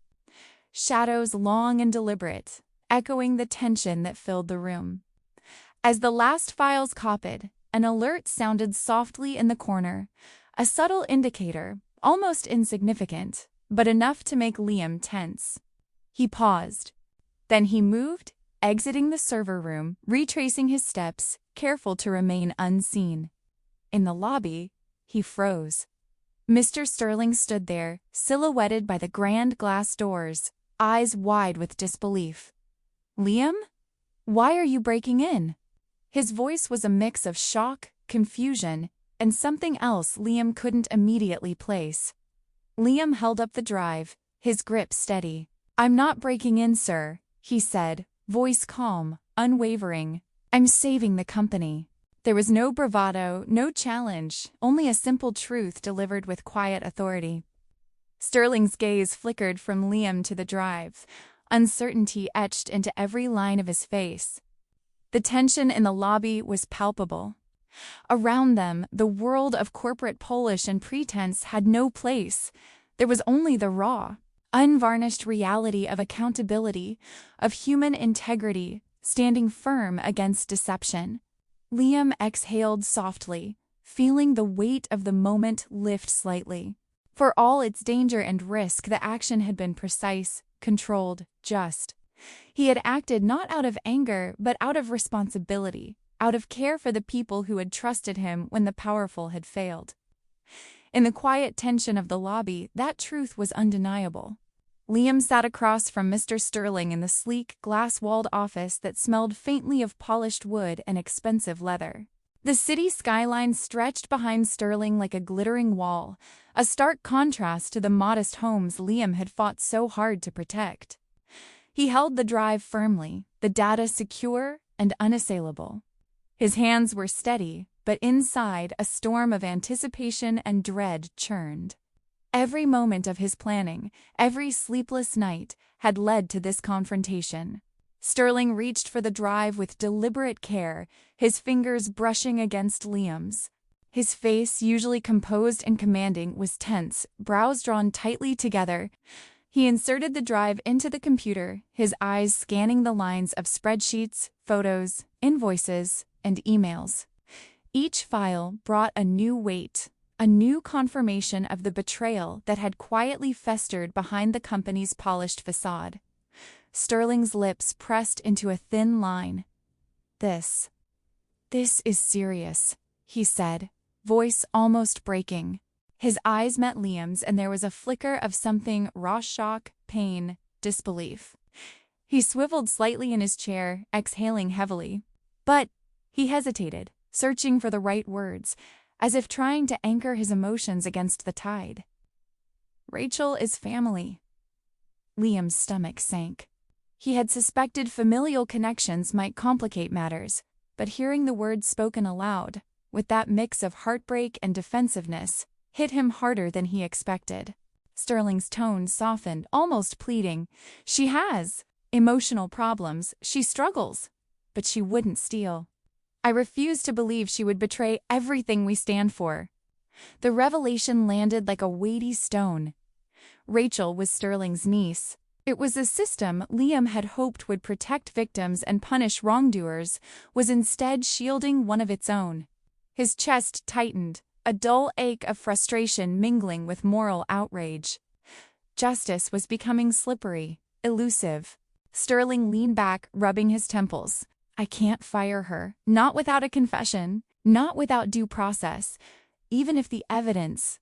Shadows long and deliberate, echoing the tension that filled the room. As the last files copied, an alert sounded softly in the corner, a subtle indicator, almost insignificant, but enough to make Liam tense. He paused. Then he moved, exiting the server room, retracing his steps, careful to remain unseen. In the lobby, he froze. Mr. Sterling stood there, silhouetted by the grand glass doors, eyes wide with disbelief. "Liam? Why are you breaking in?" His voice was a mix of shock, confusion, and something else Liam couldn't immediately place. Liam held up the drive, his grip steady. "I'm not breaking in, sir," he said, voice calm, unwavering. "I'm saving the company." There was no bravado, no challenge, only a simple truth delivered with quiet authority. Sterling's gaze flickered from Liam to the drive, uncertainty etched into every line of his face. The tension in the lobby was palpable. Around them, the world of corporate polish and pretense had no place. There was only the raw, unvarnished reality of accountability, of human integrity, standing firm against deception. Liam exhaled softly, feeling the weight of the moment lift slightly. For all its danger and risk, the action had been precise, controlled, just. He had acted not out of anger, but out of responsibility, out of care for the people who had trusted him when the powerful had failed. In the quiet tension of the lobby, that truth was undeniable. Liam sat across from Mr. Sterling in the sleek, glass-walled office that smelled faintly of polished wood and expensive leather. The city skyline stretched behind Sterling like a glittering wall, a stark contrast to the modest homes Liam had fought so hard to protect. He held the drive firmly, the data secure and unassailable. His hands were steady, but inside a storm of anticipation and dread churned. Every moment of his planning, every sleepless night, had led to this confrontation. Sterling reached for the drive with deliberate care, his fingers brushing against Liam's. His face, usually composed and commanding, was tense, brows drawn tightly together. He inserted the drive into the computer, his eyes scanning the lines of spreadsheets, photos, invoices, and emails. Each file brought a new weight, a new confirmation of the betrayal that had quietly festered behind the company's polished facade. Sterling's lips pressed into a thin line. This is serious," he said, voice almost breaking. His eyes met Liam's, and there was a flicker of something raw: shock, pain, disbelief. He swiveled slightly in his chair, exhaling heavily. But he hesitated, searching for the right words, as if trying to anchor his emotions against the tide. "Rachel is family." Liam's stomach sank. He had suspected familial connections might complicate matters, but hearing the words spoken aloud, with that mix of heartbreak and defensiveness, hit him harder than he expected. Sterling's tone softened, almost pleading. "She has emotional problems, she struggles, but she wouldn't steal. I refuse to believe she would betray everything we stand for." The revelation landed like a weighty stone. Rachel was Sterling's niece. It was a system Liam had hoped would protect victims and punish wrongdoers, was instead shielding one of its own. His chest tightened, a dull ache of frustration mingling with moral outrage. Justice was becoming slippery, elusive. Sterling leaned back, rubbing his temples. "I can't fire her, not without a confession, not without due process, even if the evidence—"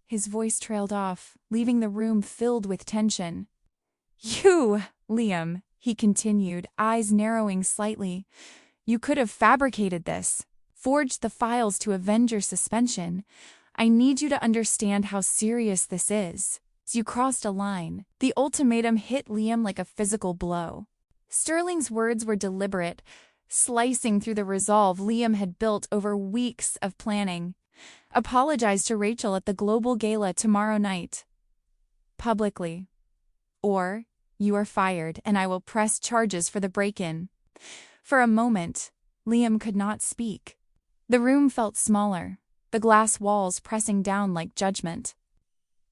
His voice trailed off, leaving the room filled with tension. "You, Liam," he continued, eyes narrowing slightly, "you could have fabricated this, forged the files to avenge your suspension. I need you to understand how serious this is." You crossed a line. The ultimatum hit Liam like a physical blow. Sterling's words were deliberate, slicing through the resolve Liam had built over weeks of planning. "Apologize to Rachel at the global gala tomorrow night. Publicly. Or you are fired, and I will press charges for the break-in." For a moment, Liam could not speak. The room felt smaller, the glass walls pressing down like judgment.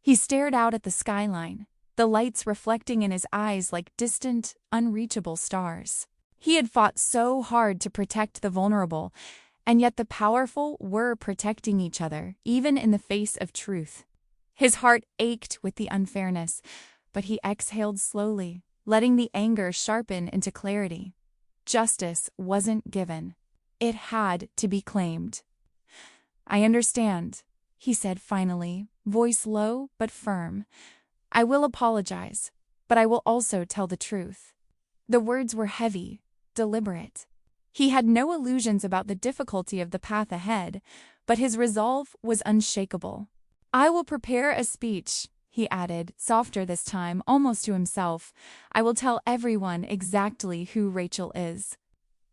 He stared out at the skyline, the lights reflecting in his eyes like distant, unreachable stars. He had fought so hard to protect the vulnerable, and yet the powerful were protecting each other, even in the face of truth. His heart ached with the unfairness, but he exhaled slowly, letting the anger sharpen into clarity. Justice wasn't given. It had to be claimed. "I understand," he said finally, voice low but firm. "I will apologize, but I will also tell the truth." The words were heavy, deliberate. He had no illusions about the difficulty of the path ahead, but his resolve was unshakable. "I will prepare a speech," he added, softer this time, almost to himself. "I will tell everyone exactly who Rachel is."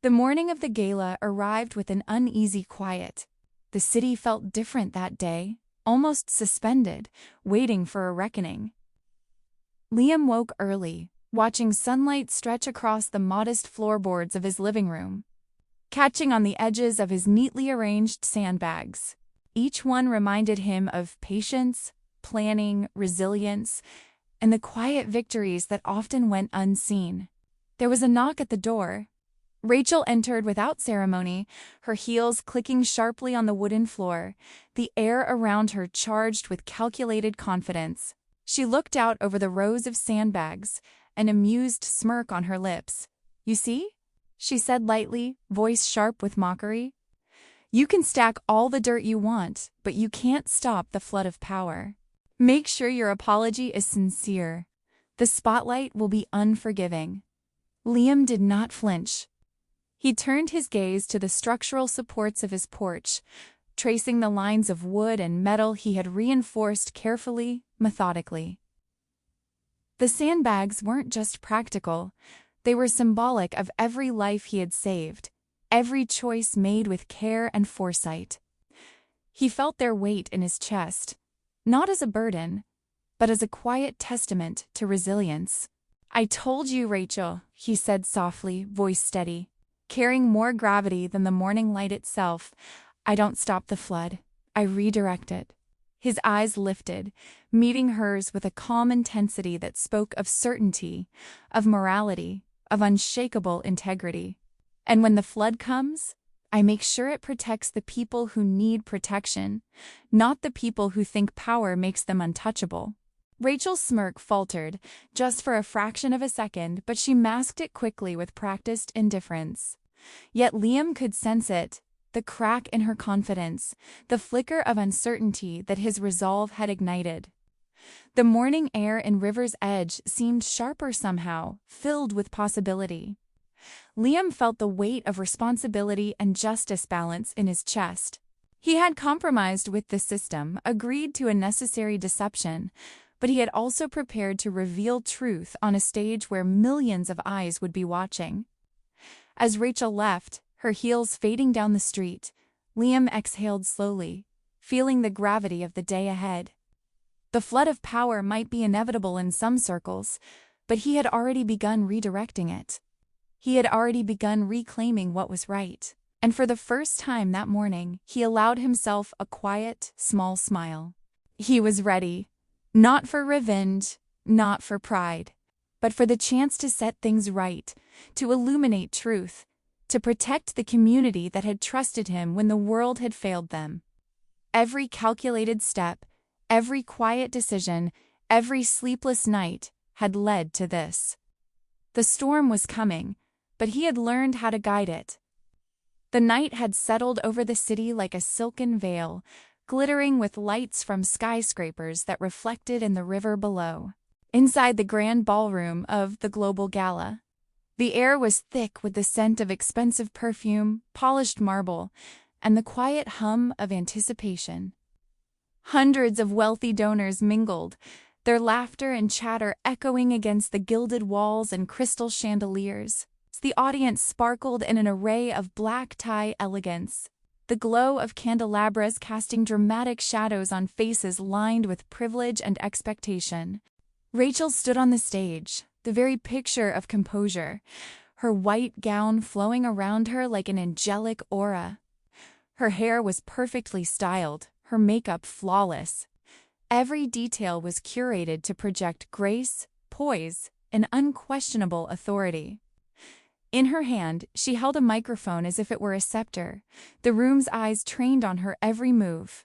The morning of the gala arrived with an uneasy quiet. The city felt different that day, almost suspended, waiting for a reckoning. Liam woke early, watching sunlight stretch across the modest floorboards of his living room, catching on the edges of his neatly arranged sandbags. Each one reminded him of patience, planning, resilience, and the quiet victories that often went unseen. There was a knock at the door. Rachel entered without ceremony, her heels clicking sharply on the wooden floor, the air around her charged with calculated confidence. She looked out over the rows of sandbags, an amused smirk on her lips. "You see?" she said lightly, voice sharp with mockery. "You can stack all the dirt you want, but you can't stop the flood of power. Make sure your apology is sincere. The spotlight will be unforgiving." Liam did not flinch. He turned his gaze to the structural supports of his porch, tracing the lines of wood and metal he had reinforced carefully, methodically. The sandbags weren't just practical. They were symbolic of every life he had saved, every choice made with care and foresight. He felt their weight in his chest, not as a burden, but as a quiet testament to resilience. "I told you, Rachel," he said softly, voice steady, carrying more gravity than the morning light itself. "I don't stop the flood. I redirect it." His eyes lifted, meeting hers with a calm intensity that spoke of certainty, of morality, of unshakable integrity. "And when the flood comes, I make sure it protects the people who need protection, not the people who think power makes them untouchable." Rachel's smirk faltered, just for a fraction of a second, but she masked it quickly with practiced indifference. Yet Liam could sense it, the crack in her confidence, the flicker of uncertainty that his resolve had ignited. The morning air in River's Edge seemed sharper somehow, filled with possibility. Liam felt the weight of responsibility and justice balance in his chest. He had compromised with the system, agreed to a necessary deception, but he had also prepared to reveal truth on a stage where millions of eyes would be watching. As Rachel left, her heels fading down the street, Liam exhaled slowly, feeling the gravity of the day ahead. The flood of power might be inevitable in some circles, but he had already begun redirecting it. He had already begun reclaiming what was right, and for the first time that morning, he allowed himself a quiet, small smile. He was ready, not for revenge, not for pride, but for the chance to set things right, to illuminate truth, to protect the community that had trusted him when the world had failed them. Every calculated step, every quiet decision, every sleepless night had led to this. The storm was coming, but he had learned how to guide it. The night had settled over the city like a silken veil, glittering with lights from skyscrapers that reflected in the river below. Inside the grand ballroom of the Global Gala, the air was thick with the scent of expensive perfume, polished marble, and the quiet hum of anticipation. Hundreds of wealthy donors mingled, their laughter and chatter echoing against the gilded walls and crystal chandeliers. The audience sparkled in an array of black tie elegance, the glow of candelabras casting dramatic shadows on faces lined with privilege and expectation. Rachel stood on the stage, the very picture of composure, her white gown flowing around her like an angelic aura. Her hair was perfectly styled, her makeup flawless. Every detail was curated to project grace, poise, and unquestionable authority. In her hand, she held a microphone as if it were a scepter, the room's eyes trained on her every move.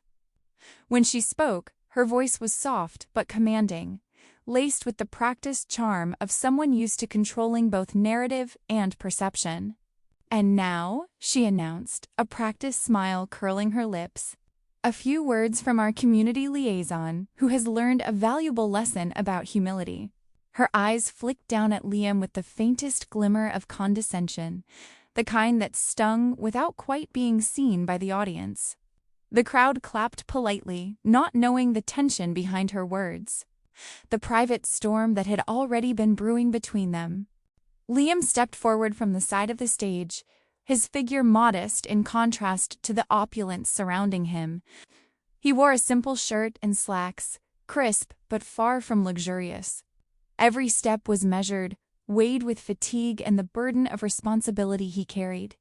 When she spoke, her voice was soft but commanding, laced with the practiced charm of someone used to controlling both narrative and perception. "And now," she announced, a practiced smile curling her lips, A few words from our community liaison, who has learned a valuable lesson about humility. Her eyes flicked down at Liam with the faintest glimmer of condescension, the kind that stung without quite being seen by the audience. The crowd clapped politely, not knowing the tension behind her words, the private storm that had already been brewing between them. Liam stepped forward from the side of the stage, his figure modest in contrast to the opulence surrounding him. He wore a simple shirt and slacks, crisp but far from luxurious. Every step was measured, weighed with fatigue and the burden of responsibility he carried.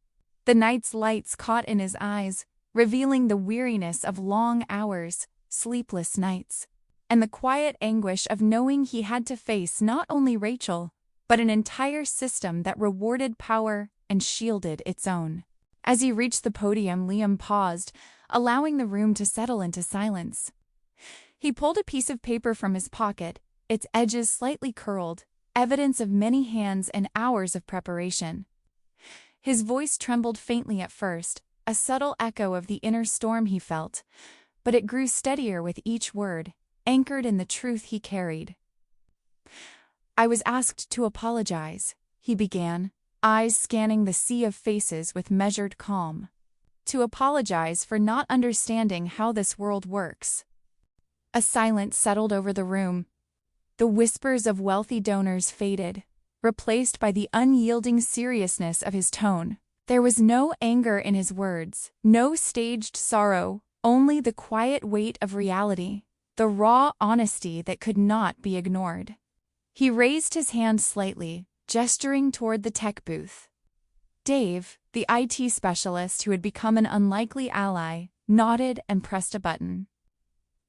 The night's lights caught in his eyes, revealing the weariness of long hours, sleepless nights, and the quiet anguish of knowing he had to face not only Rachel, but an entire system that rewarded power and shielded its own. As he reached the podium, Liam paused, allowing the room to settle into silence. He pulled a piece of paper from his pocket, its edges slightly curled, evidence of many hands and hours of preparation. His voice trembled faintly at first, a subtle echo of the inner storm he felt, but it grew steadier with each word, anchored in the truth he carried. "I was asked to apologize," he began, eyes scanning the sea of faces with measured calm. "To apologize for not understanding how this world works." A silence settled over the room. The whispers of wealthy donors faded, replaced by the unyielding seriousness of his tone. There was no anger in his words, no staged sorrow, only the quiet weight of reality, the raw honesty that could not be ignored. He raised his hand slightly, gesturing toward the tech booth. Dave, the IT specialist who had become an unlikely ally, nodded and pressed a button.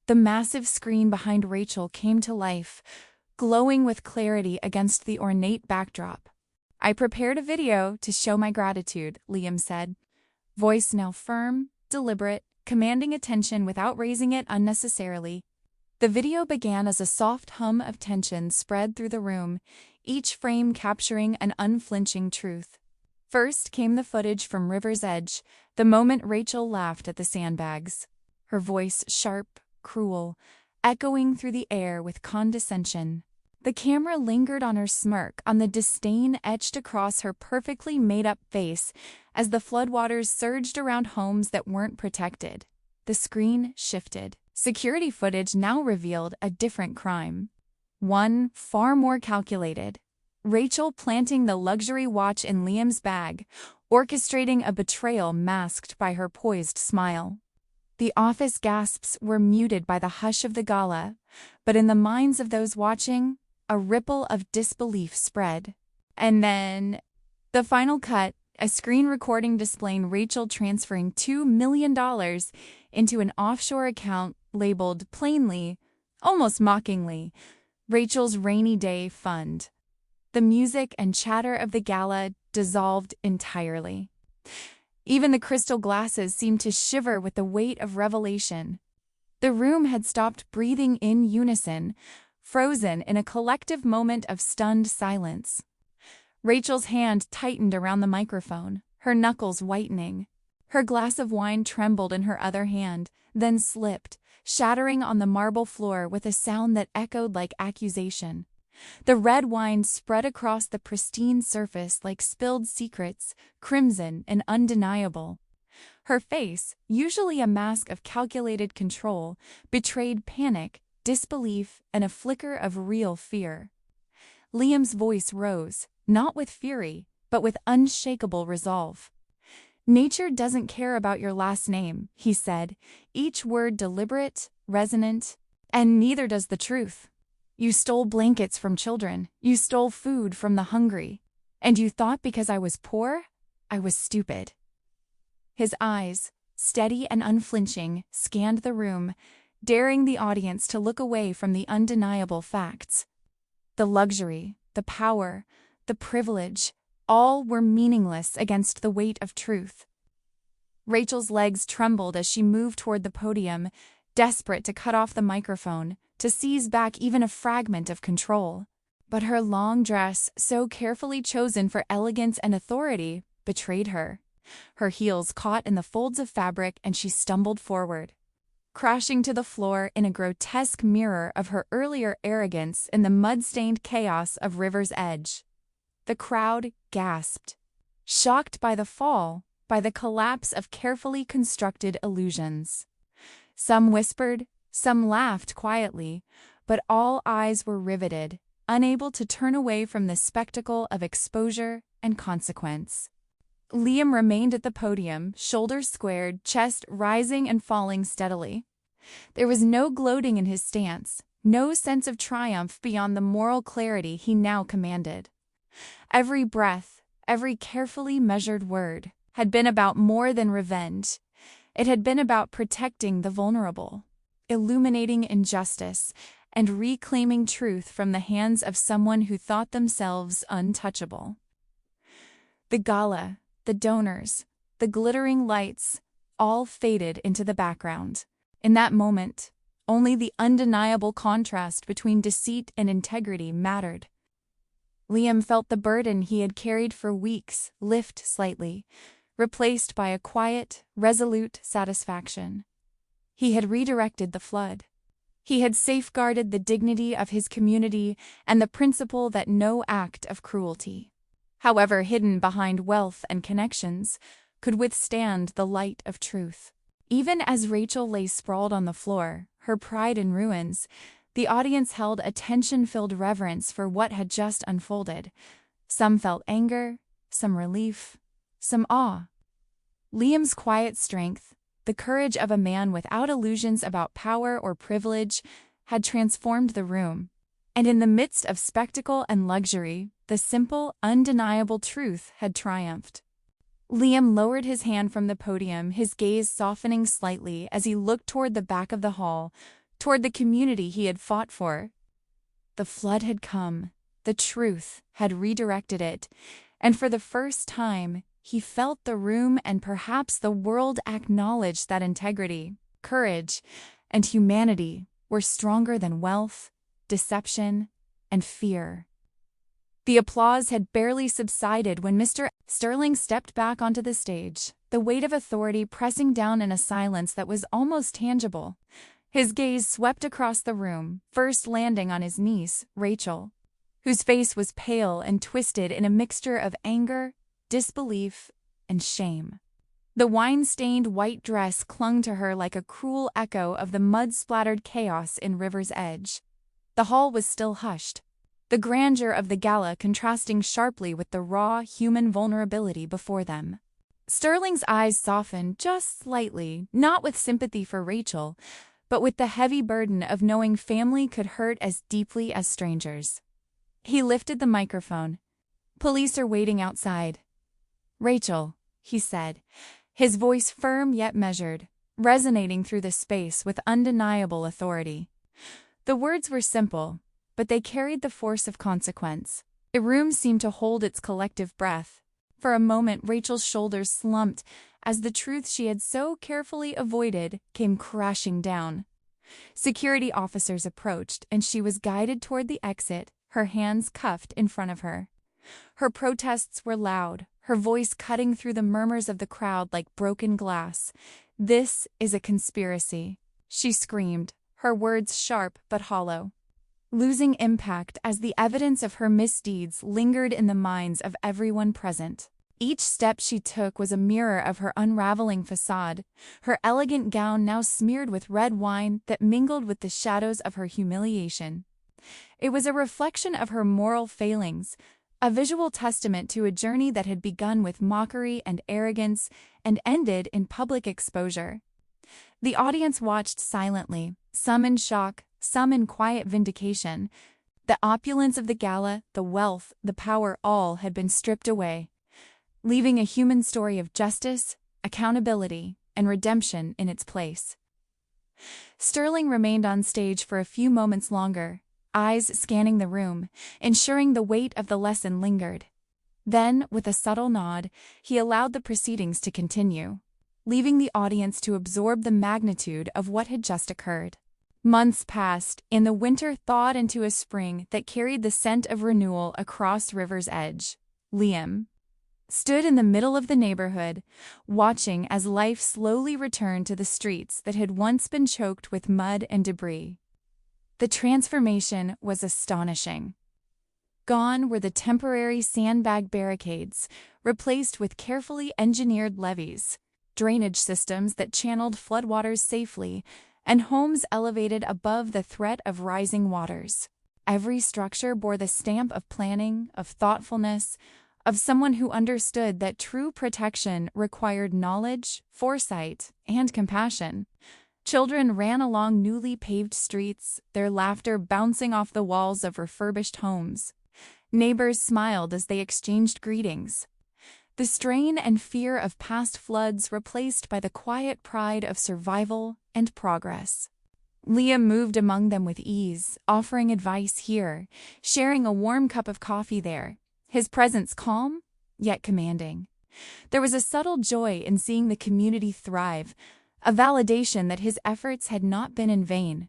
The massive screen behind Rachel came to life, glowing with clarity against the ornate backdrop. "I prepared a video to show my gratitude," Liam said, voice now firm, deliberate, commanding attention without raising it unnecessarily. The video began as a soft hum of tension spread through the room, each frame capturing an unflinching truth. First came the footage from River's Edge, the moment Rachel laughed at the Sandbags, her voice sharp, cruel, echoing through the air with condescension. The camera lingered on her smirk, on the disdain etched across her perfectly made-up face as the floodwaters surged around homes that weren't protected. The screen shifted. Security footage now revealed a different crime. One far more calculated. Rachel planting the luxury watch in Liam's bag, orchestrating a betrayal masked by her poised smile. The office gasps were muted by the hush of the gala, but in the minds of those watching, a ripple of disbelief spread. And then, the final cut, a screen recording displaying Rachel transferring $2 million into an offshore account labeled plainly, almost mockingly, Rachel's Rainy Day Fund. The music and chatter of the gala dissolved entirely. Even the crystal glasses seemed to shiver with the weight of revelation. The room had stopped breathing in unison, frozen in a collective moment of stunned silence. Rachel's hand tightened around the microphone, her knuckles whitening. Her glass of wine trembled in her other hand, then slipped, shattering on the marble floor with a sound that echoed like accusation. The red wine spread across the pristine surface like spilled secrets, crimson and undeniable. Her face, usually a mask of calculated control, betrayed panic, disbelief, and a flicker of real fear. Liam's voice rose, not with fury, but with unshakable resolve. "Nature doesn't care about your last name," he said, each word deliberate, resonant, "and neither does the truth. You stole blankets from children, you stole food from the hungry, and you thought because I was poor, I was stupid." His eyes, steady and unflinching, scanned the room, daring the audience to look away from the undeniable facts. The luxury, the power, the privilege, all were meaningless against the weight of truth. Rachel's legs trembled as she moved toward the podium, desperate to cut off the microphone, to seize back even a fragment of control. But her long dress, so carefully chosen for elegance and authority, betrayed her. Her heels caught in the folds of fabric and she stumbled forward. crashing to the floor in a grotesque mirror of her earlier arrogance in the mud-stained chaos of River's Edge. The crowd gasped, shocked by the fall, by the collapse of carefully constructed illusions. Some whispered, some laughed quietly, but all eyes were riveted, unable to turn away from the spectacle of exposure and consequence. Liam remained at the podium, shoulders squared, chest rising and falling steadily. There was no gloating in his stance, no sense of triumph beyond the moral clarity he now commanded. Every breath, every carefully measured word, had been about more than revenge. It had been about protecting the vulnerable, illuminating injustice, and reclaiming truth from the hands of someone who thought themselves untouchable. The gala, the donors, the glittering lights, all faded into the background. In that moment, only the undeniable contrast between deceit and integrity mattered. Liam felt the burden he had carried for weeks lift slightly, replaced by a quiet, resolute satisfaction. He had redirected the flood. He had safeguarded the dignity of his community and the principle that no act of cruelty, however hidden behind wealth and connections, could withstand the light of truth. Even as Rachel lay sprawled on the floor, her pride in ruins, the audience held a tension-filled reverence for what had just unfolded. Some felt anger, some relief, some awe. Liam's quiet strength, the courage of a man without illusions about power or privilege, had transformed the room. And in the midst of spectacle and luxury, the simple, undeniable truth had triumphed. Liam lowered his hand from the podium, his gaze softening slightly as he looked toward the back of the hall, toward the community he had fought for. The flood had come, the truth had redirected it, and for the first time, he felt the room and perhaps the world acknowledge that integrity, courage, and humanity were stronger than wealth, deception, and fear. The applause had barely subsided when Mr. Sterling stepped back onto the stage, the weight of authority pressing down in a silence that was almost tangible. His gaze swept across the room, first landing on his niece, Rachel, whose face was pale and twisted in a mixture of anger, disbelief, and shame. The wine-stained white dress clung to her like a cruel echo of the mud-splattered chaos in River's Edge. The hall was still hushed, the grandeur of the gala contrasting sharply with the raw human vulnerability before them. Sterling's eyes softened just slightly, not with sympathy for Rachel, but with the heavy burden of knowing family could hurt as deeply as strangers. He lifted the microphone. "Police are waiting outside." "Rachel," he said, his voice firm yet measured, resonating through the space with undeniable authority. The words were simple, but they carried the force of consequence. The room seemed to hold its collective breath. For a moment, Rachel's shoulders slumped as the truth she had so carefully avoided came crashing down. Security officers approached, and she was guided toward the exit, her hands cuffed in front of her. Her protests were loud, her voice cutting through the murmurs of the crowd like broken glass. "This is a conspiracy," she screamed, her words sharp but hollow, losing impact as the evidence of her misdeeds lingered in the minds of everyone present. Each step she took was a mirror of her unraveling facade, her elegant gown now smeared with red wine that mingled with the shadows of her humiliation. It was a reflection of her moral failings, a visual testament to a journey that had begun with mockery and arrogance and ended in public exposure. The audience watched silently, some in shock, some in quiet vindication. The opulence of the gala, the wealth, the power, all had been stripped away, leaving a human story of justice, accountability, and redemption in its place. Sterling remained on stage for a few moments longer, eyes scanning the room, ensuring the weight of the lesson lingered. Then, with a subtle nod, he allowed the proceedings to continue, leaving the audience to absorb the magnitude of what had just occurred. Months passed, and the winter thawed into a spring that carried the scent of renewal across River's Edge. Liam, stood in the middle of the neighborhood, watching as life slowly returned to the streets that had once been choked with mud and debris. The transformation was astonishing. Gone were the temporary sandbag barricades, replaced with carefully engineered levees, drainage systems that channeled floodwaters safely, and homes elevated above the threat of rising waters. Every structure bore the stamp of planning, of thoughtfulness, of someone who understood that true protection required knowledge, foresight, and compassion. Children ran along newly paved streets, their laughter bouncing off the walls of refurbished homes. Neighbors smiled as they exchanged greetings. The strain and fear of past floods replaced by the quiet pride of survival and progress. Liam moved among them with ease, offering advice here, sharing a warm cup of coffee there, his presence calm, yet commanding. There was a subtle joy in seeing the community thrive, a validation that his efforts had not been in vain.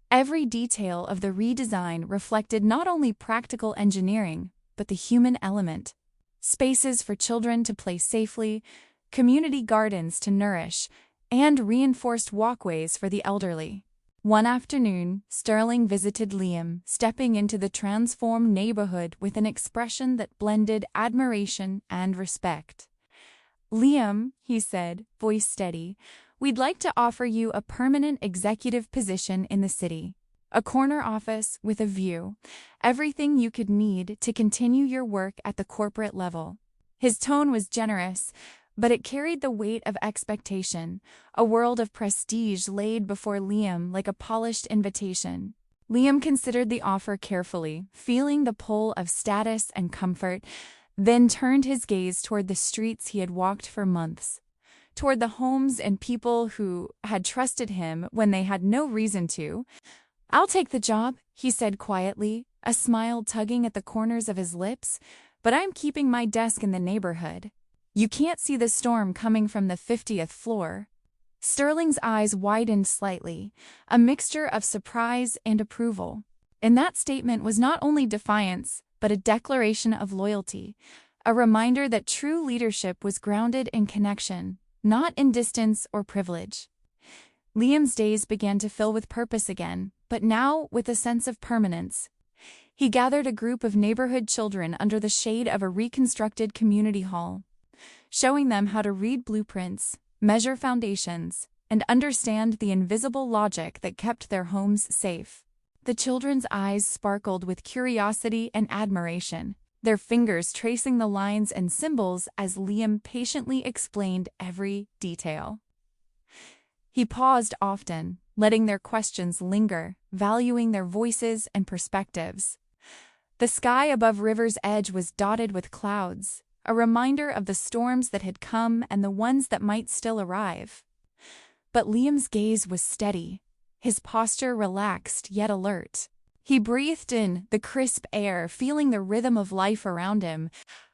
Every detail of the redesign reflected not only practical engineering, but the human element. Spaces for children to play safely, community gardens to nourish, and reinforced walkways for the elderly. One afternoon, Sterling visited Liam, stepping into the transformed neighborhood with an expression that blended admiration and respect. "Liam," he said, voice steady, "we'd like to offer you a permanent executive position in the city. A corner office with a view, everything you could need to continue your work at the corporate level." His tone was generous, but it carried the weight of expectation, a world of prestige laid before Liam like a polished invitation. Liam considered the offer carefully, feeling the pull of status and comfort, then turned his gaze toward the streets he had walked for months, toward the homes and people who had trusted him when they had no reason to. "I'll take the job," he said quietly, a smile tugging at the corners of his lips, "but I'm keeping my desk in the neighborhood. You can't see the storm coming from the 50th floor." Sterling's eyes widened slightly, a mixture of surprise and approval. In that statement was not only defiance, but a declaration of loyalty, a reminder that true leadership was grounded in connection, not in distance or privilege. Liam's days began to fill with purpose again, but now with a sense of permanence. He gathered a group of neighborhood children under the shade of a reconstructed community hall, showing them how to read blueprints, measure foundations, and understand the invisible logic that kept their homes safe. The children's eyes sparkled with curiosity and admiration, their fingers tracing the lines and symbols as Liam patiently explained every detail. He paused often, letting their questions linger, valuing their voices and perspectives. The sky above River's edge was dotted with clouds, a reminder of the storms that had come and the ones that might still arrive. But Liam's gaze was steady, his posture relaxed yet alert. He breathed in the crisp air, feeling the rhythm of life around him,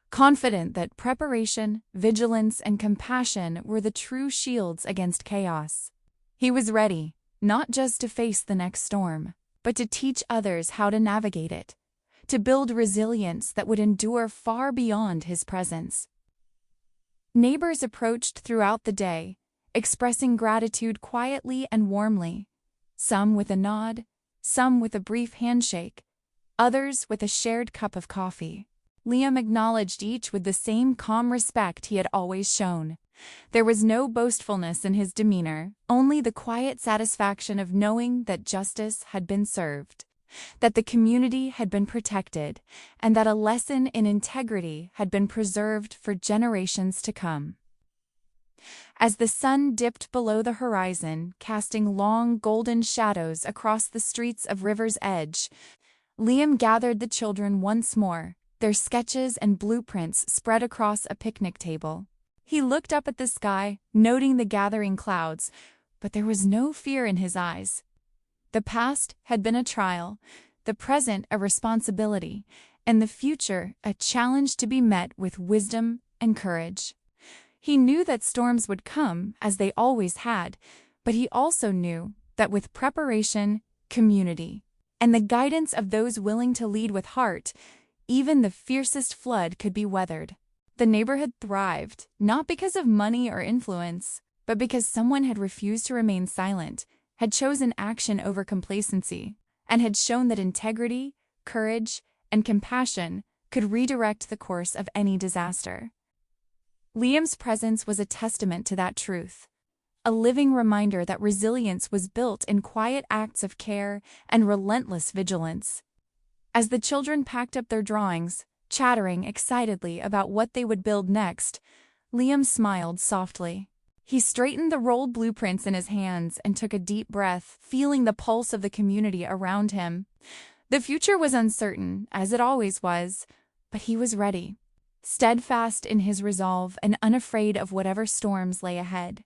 confident that preparation, vigilance, and compassion were the true shields against chaos. He was ready, not just to face the next storm, but to teach others how to navigate it, to build resilience that would endure far beyond his presence. Neighbors approached throughout the day, expressing gratitude quietly and warmly, some with a nod, some with a brief handshake, others with a shared cup of coffee. Liam acknowledged each with the same calm respect he had always shown. There was no boastfulness in his demeanor, only the quiet satisfaction of knowing that justice had been served, that the community had been protected, and that a lesson in integrity had been preserved for generations to come. As the sun dipped below the horizon, casting long golden shadows across the streets of River's Edge, Liam gathered the children once more, their sketches and blueprints spread across a picnic table. He looked up at the sky, noting the gathering clouds, but there was no fear in his eyes. The past had been a trial, the present a responsibility, and the future a challenge to be met with wisdom and courage. He knew that storms would come, as they always had, but he also knew that with preparation, community, and the guidance of those willing to lead with heart, even the fiercest flood could be weathered. The neighborhood thrived, not because of money or influence, but because someone had refused to remain silent, had chosen action over complacency, and had shown that integrity, courage, and compassion could redirect the course of any disaster. Liam's presence was a testament to that truth, a living reminder that resilience was built in quiet acts of care and relentless vigilance. As the children packed up their drawings, chattering excitedly about what they would build next, Liam smiled softly. He straightened the rolled blueprints in his hands and took a deep breath, feeling the pulse of the community around him. The future was uncertain, as it always was, but he was ready, steadfast in his resolve and unafraid of whatever storms lay ahead.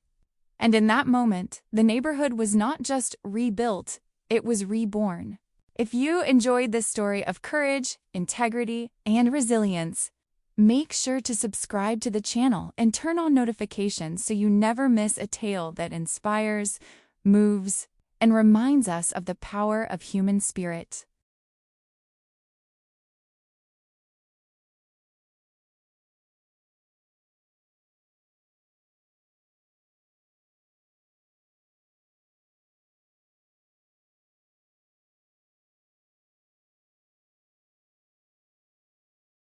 And in that moment, the neighborhood was not just rebuilt, it was reborn. If you enjoyed this story of courage, integrity, and resilience, make sure to subscribe to the channel and turn on notifications so you never miss a tale that inspires, moves, and reminds us of the power of human spirit.